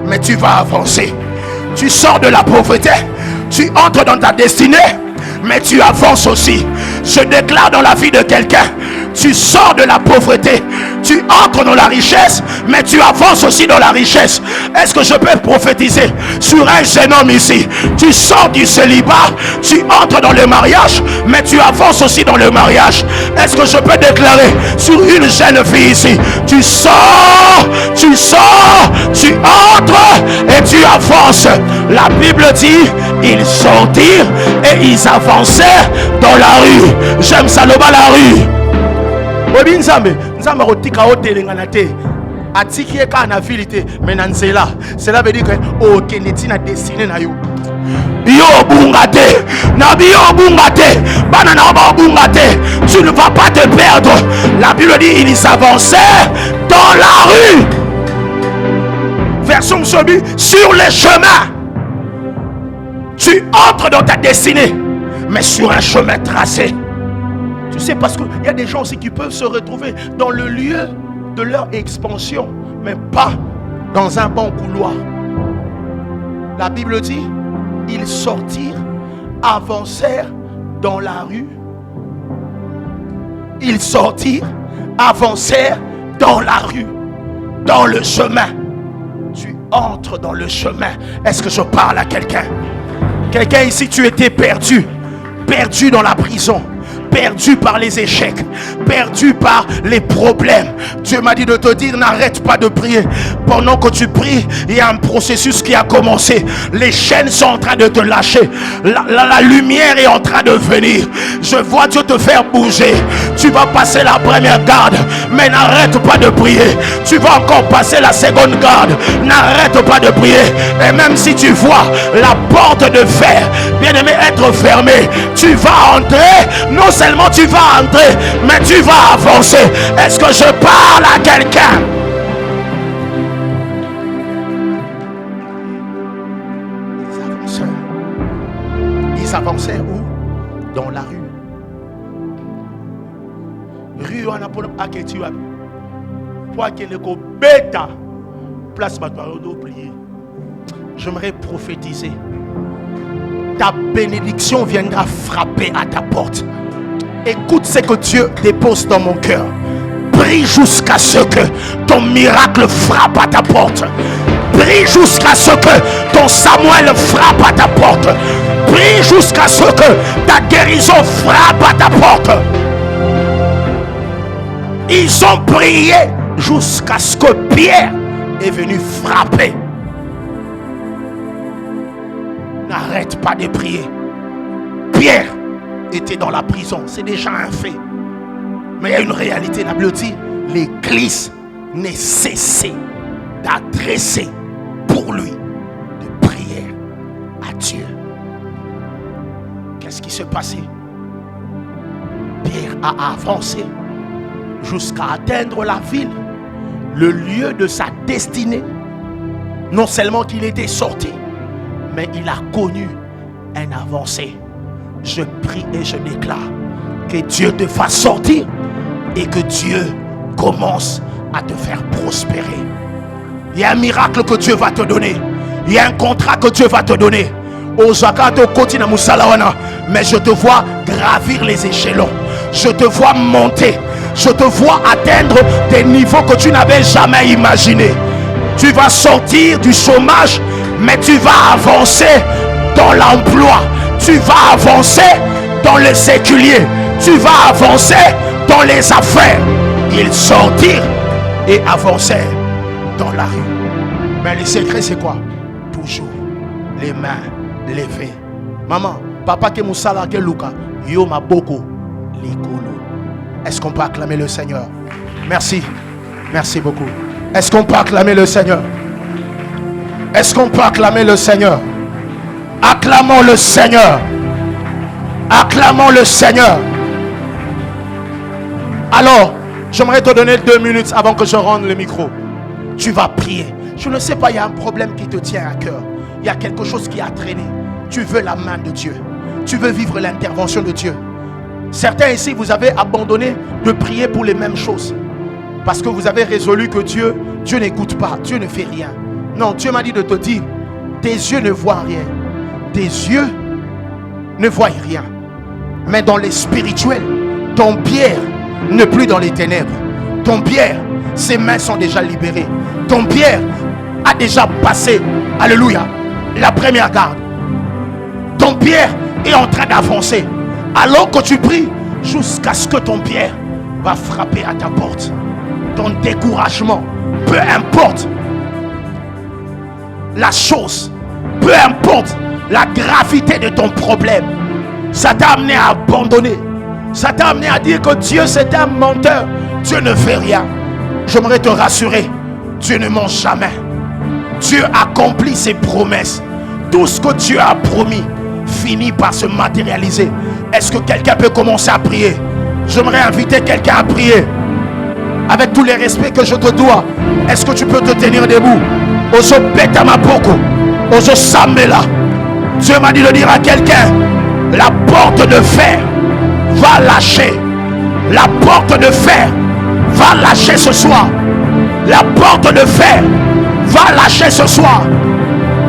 Mais tu vas avancer. Tu sors de la pauvreté, tu entres dans ta destinée, mais tu avances aussi. Je déclare dans la vie de quelqu'un, tu sors de la pauvreté, tu entres dans la richesse, mais tu avances aussi dans la richesse. Est-ce que je peux prophétiser sur un jeune homme ici? Tu sors du célibat, tu entres dans le mariage, mais tu avances aussi dans le mariage. Est-ce que je peux déclarer sur une jeune fille ici? Tu sors, tu entres et tu avances. La Bible dit, ils sortirent et ils avancèrent dans la rue. J'aime ça, le bas la rue. Obi nzambe rotika otelengana te atiki eka na vilité mais na nzela. Cela veut dire que okeneti na destiné na yo. Yo bungate na bio bungate bana na ba bungate. Tu ne vas pas te perdre. La Bible dit ils avançaient dans la rue. Version Sobi, sur les chemins. Tu entres dans ta destinée, mais sur un chemin tracé. Tu sais, parce qu'il y a des gens aussi qui peuvent se retrouver dans le lieu de leur expansion, mais pas dans un bon couloir. La Bible dit, ils sortirent, avancèrent dans la rue. Ils sortirent, avancèrent dans la rue, dans le chemin. Tu entres dans le chemin. Est-ce que je parle à quelqu'un? Quelqu'un ici, tu étais perdu. Perdu dans la prison. Perdu par les échecs, perdu par les problèmes. Dieu m'a dit de te dire, n'arrête pas de prier. Pendant que tu pries, il y a un processus qui a commencé. Les chaînes sont en train de te lâcher. La lumière est en train de venir. Je vois Dieu te faire bouger. Tu vas passer la première garde, mais n'arrête pas de prier. Tu vas encore passer la seconde garde. N'arrête pas de prier. Et même si tu vois la porte de fer, bien aimé, être fermée, tu vas entrer. Non seulement tu vas entrer, mais tu vas avancer. Est-ce que je parle à quelqu'un? Ils avancèrent où? Dans la rue. Rue on a pour Aketua. Pour qu'il ne go bêta. Place Batoiro prier. J'aimerais prophétiser. Ta bénédiction viendra frapper à ta porte. Écoute ce que Dieu dépose dans mon cœur. Prie jusqu'à ce que ton miracle frappe à ta porte. Prie jusqu'à ce que ton Samuel frappe à ta porte. Prie jusqu'à ce que ta guérison frappe à ta porte. Ils ont prié jusqu'à ce que Pierre est venu frapper. N'arrête pas de prier. Pierre était dans la prison, c'est déjà un fait. Mais il y a une réalité, la Bible dit, l'église n'est cessée d'adresser pour lui de prières à Dieu. Qu'est-ce qui s'est passé? Pierre a avancé jusqu'à atteindre la ville, le lieu de sa destinée. Non seulement qu'il était sorti, mais il a connu un avancé. Je prie et je déclare que Dieu te fasse sortir et que Dieu commence à te faire prospérer. Il y a un miracle que Dieu va te donner. Il y a un contrat que Dieu va te donner. Mais je te vois gravir les échelons. Je te vois monter. Je te vois atteindre des niveaux que tu n'avais jamais imaginés. Tu vas sortir du chômage, mais tu vas avancer dans l'emploi. Tu vas avancer dans le séculier. Tu vas avancer dans les affaires. Ils sortirent et avancèrent dans la rue. Mais le secret c'est quoi? Toujours les mains levées. Maman, papa que moussala que Luka, yo maboko likolo. Est-ce qu'on peut acclamer le Seigneur? Merci. Merci beaucoup. Est-ce qu'on peut acclamer le Seigneur? Est-ce qu'on peut acclamer le Seigneur? Acclamons le Seigneur. Acclamons le Seigneur. Alors, j'aimerais te donner 2 minutes avant que je rende le micro. Tu vas prier. Je ne sais pas, il y a un problème qui te tient à cœur. Il y a quelque chose qui a traîné. Tu veux la main de Dieu. Tu veux vivre l'intervention de Dieu. Certains ici, vous avez abandonné de prier pour les mêmes choses. Parce que vous avez résolu que Dieu n'écoute pas. Dieu ne fait rien. Non, Dieu m'a dit de te dire, tes yeux ne voient rien. Tes yeux ne voient rien. Mais dans les spirituels, ton pierre n'est plus dans les ténèbres. Ton pierre, ses mains sont déjà libérées. Ton pierre a déjà passé, alléluia, la première garde. Ton pierre est en train d'avancer. Alors que tu pries, jusqu'à ce que ton pierre va frapper à ta porte. Ton découragement, peu importe la chose, peu importe la gravité de ton problème, ça t'a amené à abandonner. Ça t'a amené à dire que Dieu c'est un menteur. Dieu ne fait rien. J'aimerais te rassurer, Dieu ne ment jamais. Dieu accomplit ses promesses. Tout ce que Dieu a promis finit par se matérialiser. Est-ce que quelqu'un peut commencer à prier? J'aimerais inviter quelqu'un à prier. Avec tous les respects que je te dois, est-ce que tu peux te tenir debout? Ozo Betamapoko, Ozo Sambela. Dieu m'a dit de dire à quelqu'un, la porte de fer va lâcher. La porte de fer va lâcher ce soir. La porte de fer va lâcher ce soir.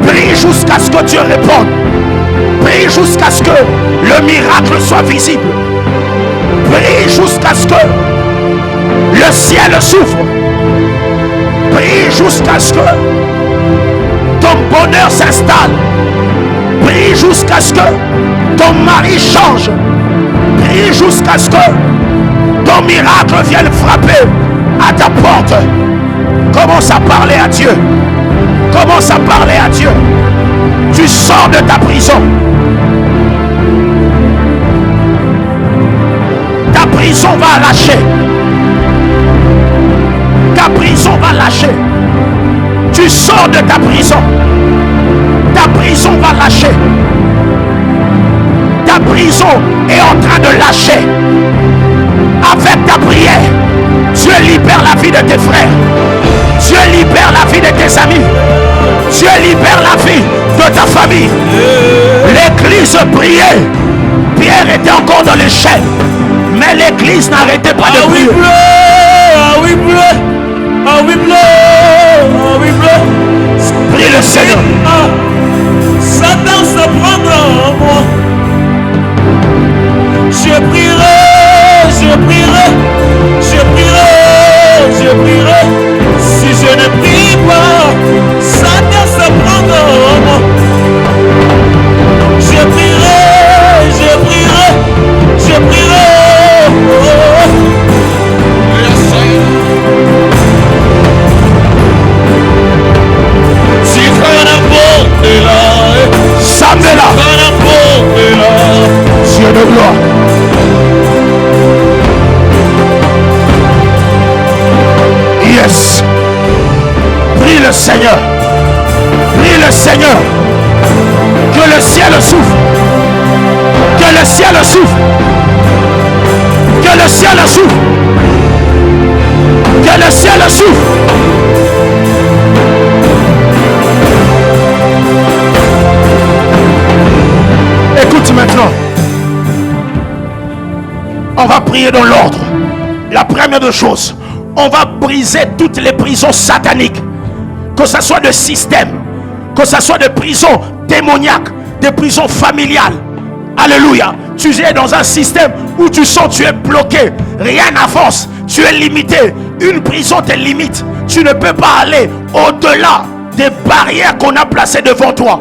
Prie jusqu'à ce que Dieu réponde. Prie jusqu'à ce que le miracle soit visible. Prie jusqu'à ce que le ciel s'ouvre. Prie jusqu'à ce que ton bonheur s'installe. Prie jusqu'à ce que ton mari change. Prie jusqu'à ce que ton miracle vienne frapper à ta porte. Commence à parler à Dieu. Commence à parler à Dieu. Tu sors de ta prison. Ta prison va lâcher. Ta prison va lâcher. Tu sors de ta prison. Ta prison va lâcher. Ta prison est en train de lâcher. Avec ta prière, Dieu libère la vie de tes frères. Dieu libère la vie de tes amis. Dieu libère la vie de ta famille. L'église priait. Pierre était encore dans les chaînes. Mais l'église n'arrêtait pas de prier. Ah oui, bleu. Ah oui, bleu. Ah oui, bleu. Prie le Seigneur. Satan se prendra en moi. Je prierai, je prierai, je prierai, je prierai. Si je ne prie pas, Satan se prendra en moi. Je prierai, je prierai, je prierai. Si tu là, Samela, Dieu de gloire. Yes. Prie le Seigneur. Prie le Seigneur. Que le ciel s'ouvre. Que le ciel s'ouvre. Que le ciel s'ouvre. Que le ciel s'ouvre. Écoute maintenant. On va prier dans l'ordre. La première des choses, on va briser toutes les prisons sataniques. Que ce soit de système, que ce soit de prisons démoniaques, des prisons familiales. Alléluia. Tu es dans un système où tu sens que tu es bloqué. Rien n'avance. Tu es limité. Une prison te limite. Tu ne peux pas aller au-delà des barrières qu'on a placées devant toi.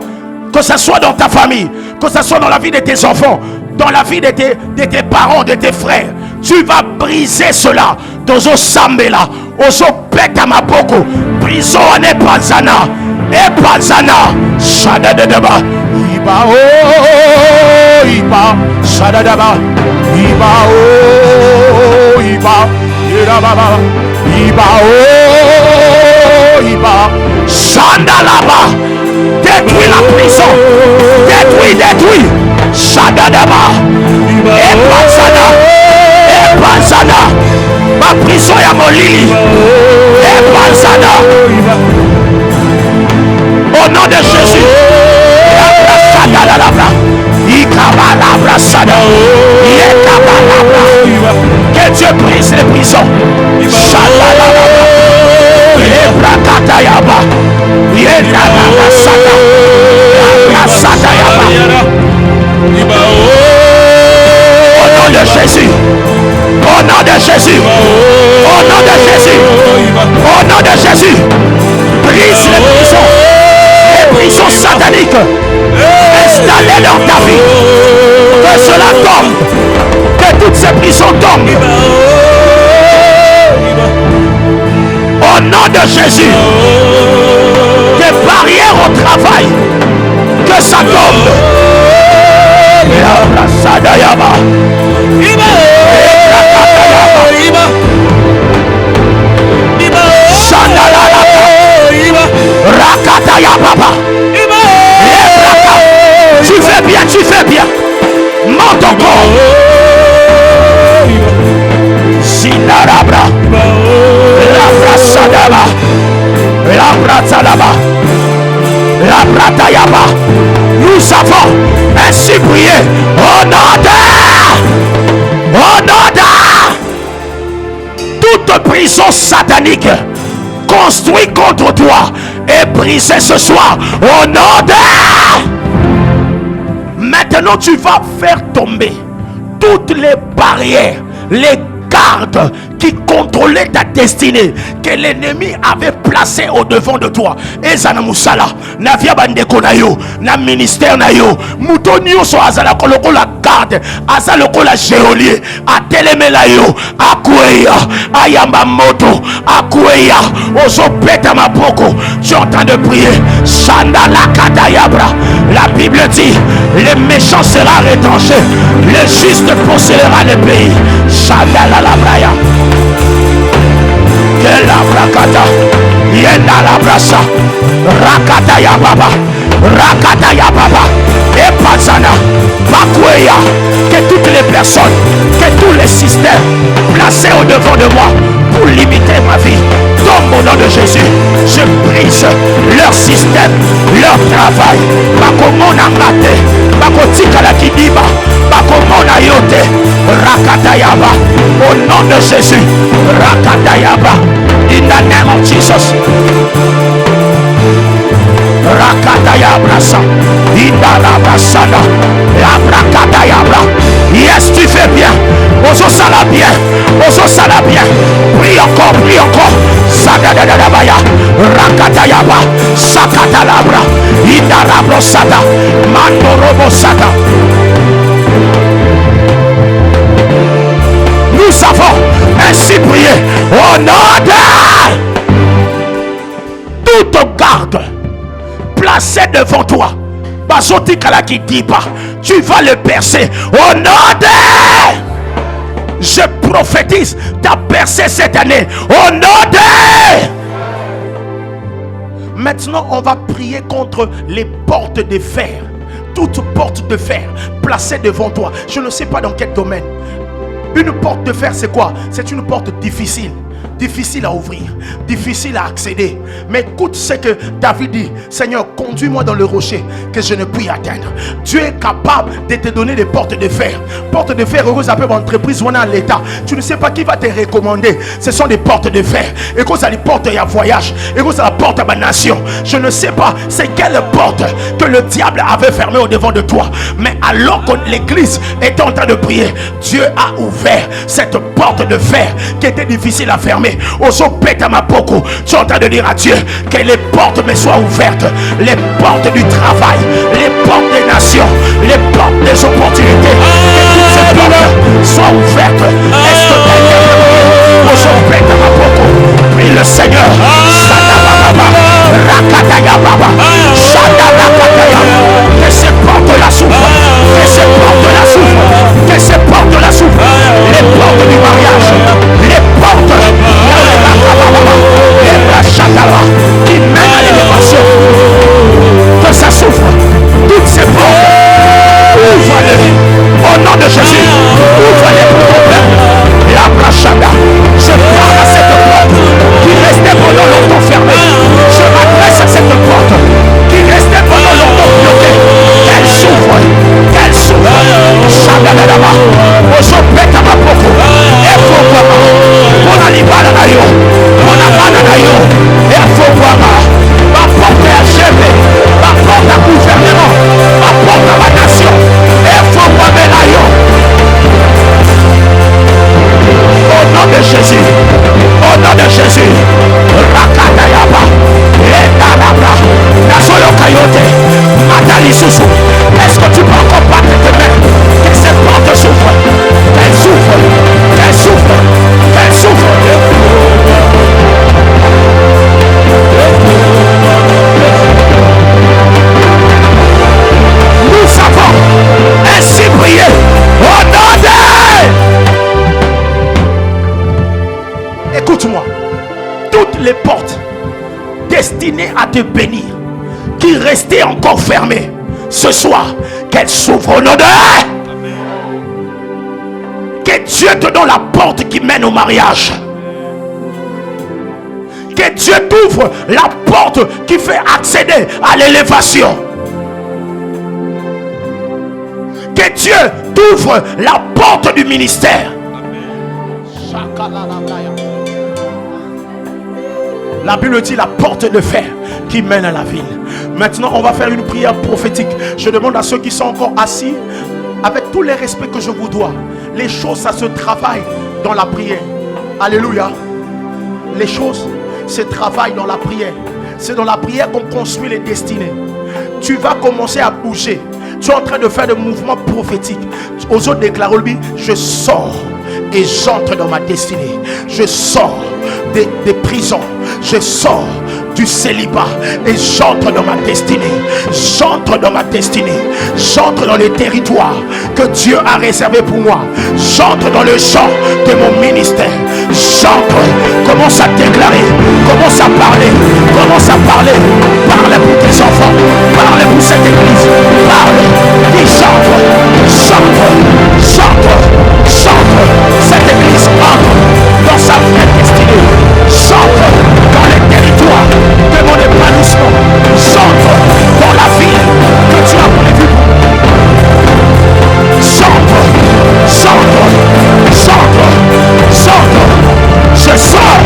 Que ce soit dans ta famille, que ce soit dans la vie de tes enfants, dans la vie de tes parents, de tes frères. Tu vas briser cela. Dozo sambela, ozo peta maboko, briso ane panzana, e panzana, shada de deba, iba oh, iba, shada deba, iba oh, iba, ira baba, iba oh, iba, shanda laba, détruis la prison, détruis, shada deba, e panzana. Epanzana, ma prison ya molili. Epanzana. Au nom de Jésus. Que Dieu brise les prisons. Au nom de Jésus. Au nom de Jésus. Au nom de Jésus. Au nom de Jésus. Brise les prisons. Les prisons sataniques installées dans ta vie. Que cela tombe. Que toutes ces prisons tombent. Au nom de Jésus. Des barrières au travail. Que ça tombe. Tu fais bien, tu fais bien. Monte encore. Sinarabra. La Sadaba. La Bratsalaba. La Bratayaba. Nous avons ainsi prié au nom de toute prison satanique construite contre toi est brisée ce soir au nom de. Maintenant tu vas faire tomber toutes les barrières, les gardes qui contrôlaient ta destinée, que l'ennemi avait placé au devant de toi. Ezana musala na via bandeko na yo na ministère na yo mutonio so azala koloko la garde azala kola géolier atelemela yo akweya ayamba moto akweya ozo peta mapoko. Tu es en train de prier. Shanda la katayabra. La Bible dit les méchants sera retranché, le juste possédera le pays. Shanda la labraya. Que la brakata yenda la brasa rakata ya baba et pasana bakweya. Que toutes les personnes, que tous les systèmes placés au devant de moi pour limiter ma vie tombent au nom de Jésus. Je brise leur système, leur travail. Bakomona ngate bakotika la kidiba bakomona yote rakatayaba au nom de Jésus. Rakatayaba in the name of Jesus. Rakatayabrasa Indarabasana Labrakatayabra. Yes, tu fais bien. Oso sala bien. Oso sala bien. Prie encore, prie encore. Sadadadabaya Rakatayaba Sakatalabra Indarabrosada Mandorobosada. Nous avons ainsi prié au nom de toute garde placée devant toi. Bazoti Kalaki Diba, tu vas le percer au nom de. Je prophétise ta percée cette année au nom de. Maintenant, on va prier contre les portes de fer. Toute porte de fer placée devant toi. Je ne sais pas dans quel domaine. Une porte de fer, c'est quoi? C'est une porte difficile. Difficile à ouvrir, difficile à accéder. Mais écoute ce que David dit. Seigneur, conduis-moi dans le rocher que je ne puis atteindre. Dieu est capable de te donner des portes de fer. Portes de fer, heureuse après entreprise, on a l'État. Tu ne sais pas qui va te recommander. Ce sont des portes de fer. Et quand ça les porte, il y a voyage. Et quand ça la porte à ma nation. Je ne sais pas c'est quelle porte que le diable avait fermée au devant de toi. Mais alors que l'église était en train de prier, Dieu a ouvert cette porte de fer qui était difficile à faire. fermées. Tu es en train de dire à Dieu que les portes me soient ouvertes. Les portes du travail, les portes des nations, les portes des opportunités. Que toutes ces portes soient ouvertes. Est-ce que prie le Seigneur. Que ces portes-là s'ouvrent. Que ces portes-là s'ouvrent. Que ces portes-là s'ouvrent. Les portes du mariage. Les portes qui mènent à l'élévation. Que ça s'ouvre. Toutes ces portes. Ouvre-les. Au nom de Jésus. Ouvre-les pour ton peuple. Je parle à cette porte qui restait pendant longtemps fermée. Je m'adresse à cette porte qui restait pendant longtemps bloquée. Qu'elle s'ouvre. Qu'elle s'ouvre. Shadadadaba. Ojopeta mapoko. Efogwama. Monalibala na yo. Monabana na yo. Efogwama. Ma porte à Jévé. Ma porte à gouvernement. Ma porte à ma nation. Efogwama na yo. Au nom de Jésus, au nom de Jésus, Rakatayaba, Etarabra, Nasoyo Kayote, Matali Sousou. Est-ce que tu peux encore battre tes mains? Que cette porte s'ouvre, qu'elle s'ouvre, qu'elle s'ouvre, qu'elle s'ouvre. Nous avons ainsi prié au nom de... Écoute-moi, toutes les portes destinées à te bénir, qui restaient encore fermées, ce soir, qu'elles s'ouvrent au nom de... Que Dieu te donne la porte qui mène au mariage. Que Dieu t'ouvre la porte qui fait accéder à l'élévation. Que Dieu t'ouvre la porte du ministère. La Bible dit la porte de fer qui mène à la ville. Maintenant, on va faire une prière prophétique. Je demande à ceux qui sont encore assis, avec tout le respect que je vous dois, les choses, ça se travaille dans la prière. Alléluia. Les choses se travaillent dans la prière. C'est dans la prière qu'on construit les destinées. Tu vas commencer à bouger. Tu es en train de faire des mouvements prophétiques. Aux autres déclarer, je sors et j'entre dans ma destinée. Je sors des prisons. Je sors du célibat et j'entre dans ma destinée. J'entre dans ma destinée. J'entre dans les territoires que Dieu a réservés pour moi. J'entre dans le champ de mon ministère. J'entre. Commence à déclarer. Commence à parler. Commence à parler. Parle pour tes enfants. Parle pour cette église. Parle. Dis j'entre. J'entre. J'entre. J'entre. Cette église entre dans sa vraie destinée. J'entre dans les territoires de mon épanouissement. J'entre dans la ville que tu as prévue. J'entre, j'entre, j'entre, j'entre. Je sors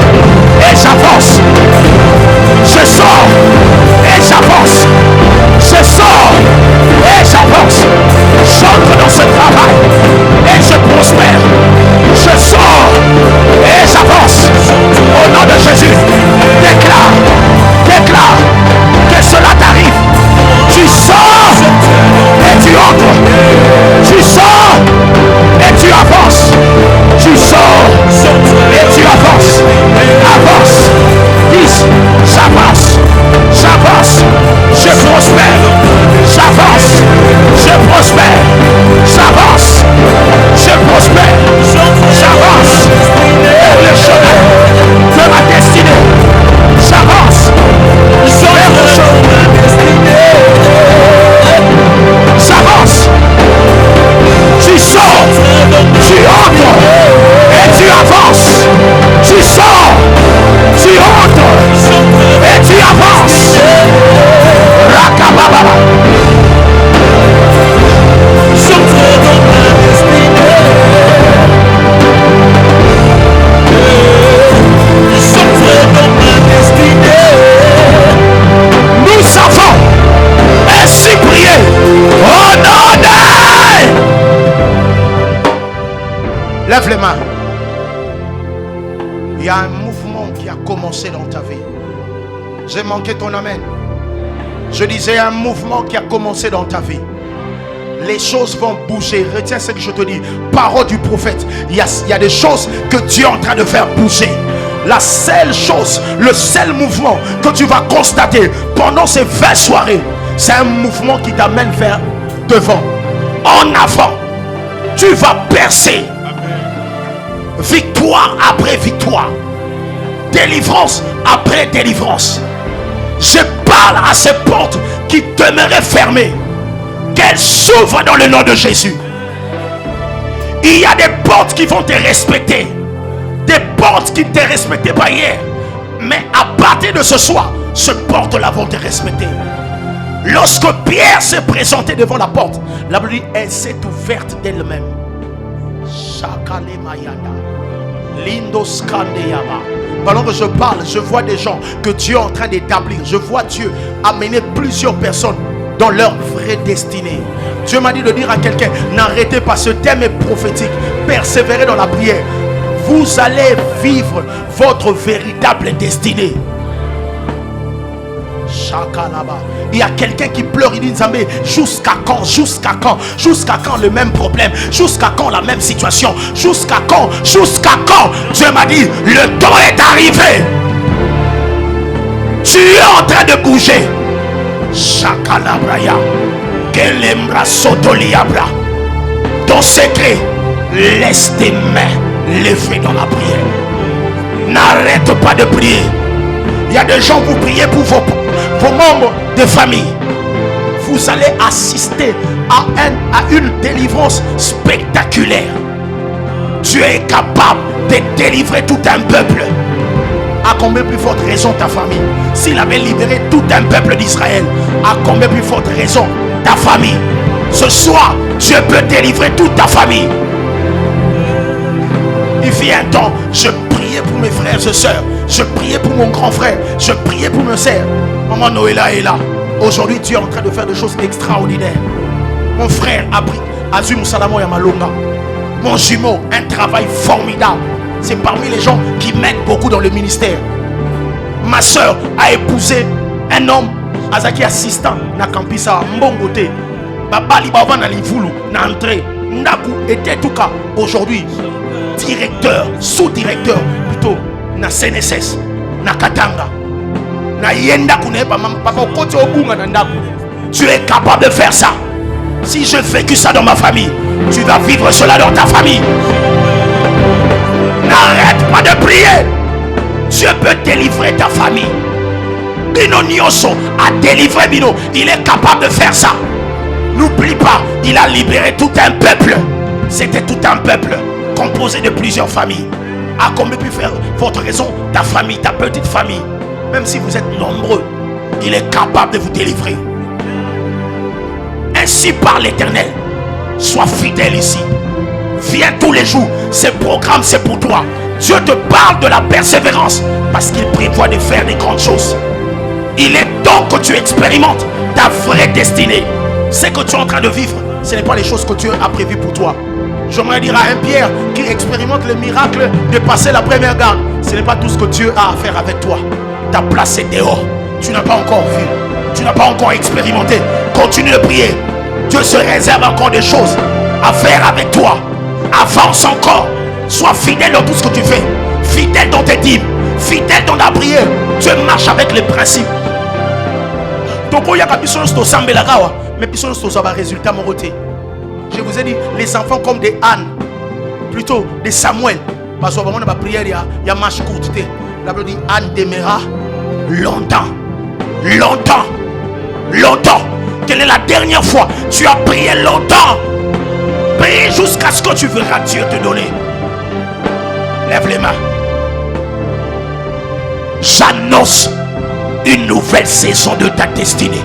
et j'avance. Je sors et j'avance. Je sors et j'avance. J'entre dans ce travail. Il y a un mouvement qui a commencé dans ta vie. J'ai manqué ton amen. Je disais un mouvement qui a commencé dans ta vie. Les choses vont bouger. Retiens ce que je te dis. Parole du prophète. Il y a des choses que Dieu est en train de faire bouger. La seule chose, le seul mouvement que tu vas constater pendant ces 20 soirées, c'est un mouvement qui t'amène vers devant, en avant. Tu vas percer. Victoire après victoire. Délivrance après délivrance. Je parle à ces portes qui demeuraient fermées. Qu'elles s'ouvrent dans le nom de Jésus. Il y a des portes qui vont te respecter. Des portes qui ne te respectaient pas hier. Mais à partir de ce soir, ces portes-là vont te respecter. Lorsque Pierre s'est présenté devant la porte, la Bible dit, elle s'est ouverte d'elle-même. Pendant que je parle, je vois des gens que Dieu est en train d'établir. Je vois Dieu amener plusieurs personnes dans leur vraie destinée. Dieu m'a dit de dire à quelqu'un, n'arrêtez pas, ce thème est prophétique. Persévérez dans la prière. Vous allez vivre votre véritable destinée. Il y a quelqu'un qui pleure, il dit Nzambé, jusqu'à quand, jusqu'à quand, jusqu'à quand le même problème, jusqu'à quand la même situation, jusqu'à quand, Dieu m'a dit, le temps est arrivé. Tu es en train de bouger. Shakalabraya, Kelembra Sotoliabra. Ton secret, laisse tes mains levées dans la prière. N'arrête pas de prier. Il y a des gens, vous priez pour vos membres de famille. Vous allez assister à une délivrance spectaculaire. Dieu est capable de délivrer tout un peuple. À combien plus forte raison ta famille? S'il avait libéré tout un peuple d'Israël, à combien plus forte raison ta famille? Ce soir, Dieu peut délivrer toute ta famille. Il fit un temps, je priais pour mes frères et sœurs. Je priais pour mon grand frère. Je priais pour mes sœurs. Maman Noëlla est là. Aujourd'hui, Dieu est en train de faire des choses extraordinaires. Mon frère Azum Salamo Yamalonga. Mon jumeau, un travail formidable. C'est parmi les gens qui m'aident beaucoup dans le ministère. Ma soeur a épousé un homme, Azaki assistant, na campisa Mbongote. Babali Baba na Livulu, na entrée. Ndaku était tout cas aujourd'hui directeur, sous-directeur plutôt, na CNSS, na Katanga. Na yenda kune papa kote obunga na ndaku. Tu es capable de faire ça. Si j'ai vécu ça dans ma famille, tu vas vivre cela dans ta famille. N'arrête pas de prier. Dieu peut délivrer ta famille. Bino Nyoso a délivré Bino. Il est capable de faire ça. N'oublie pas, il a libéré tout un peuple. C'était tout un peuple composé de plusieurs familles. À combien peut faire votre raison, ta famille, ta petite famille. Même si vous êtes nombreux, il est capable de vous délivrer. Ainsi parle l'Éternel. Sois fidèle ici. Viens tous les jours. Ce programme, c'est pour toi. Dieu te parle de la persévérance parce qu'il prévoit de faire des grandes choses. Il est temps que tu expérimentes ta vraie destinée. Ce que tu es en train de vivre, ce n'est pas les choses que Dieu a prévues pour toi. J'aimerais dire à un Pierre qui expérimente le miracle de passer la première garde, ce n'est pas tout ce que Dieu a à faire avec toi. Ta place est dehors. Tu n'as pas encore vu. Tu n'as pas encore expérimenté. Continue de prier. Dieu se réserve encore des choses à faire avec toi. Avance encore. Sois fidèle dans tout ce que tu fais. Fidèle dans tes dîmes. Fidèle dans la prière. Dieu marche avec les principes. Je vous ai dit, les enfants comme des ânes, plutôt des Samuel. Parce que la prière, il y a marche courte. La Bible dit, Anne demeura longtemps. Longtemps. Longtemps. Quelle est la dernière fois tu as prié longtemps? Prie jusqu'à ce que tu verras Dieu te donner. Lève les mains. J'annonce une nouvelle saison de ta destinée.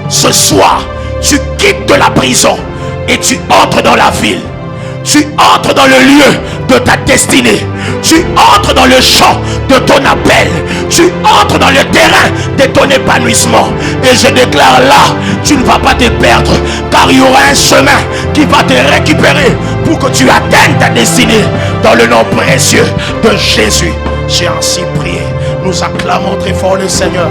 Ce soir, tu quittes de la prison et tu entres dans la ville. Tu entres dans le lieu de ta destinée. Tu entres dans le champ de ton appel. Tu entres dans le terrain de ton épanouissement. Et je déclare là, tu ne vas pas te perdre, car il y aura un chemin qui va te récupérer pour que tu atteignes ta destinée dans le nom précieux de Jésus. J'ai ainsi prié. Nous acclamons très fort le Seigneur.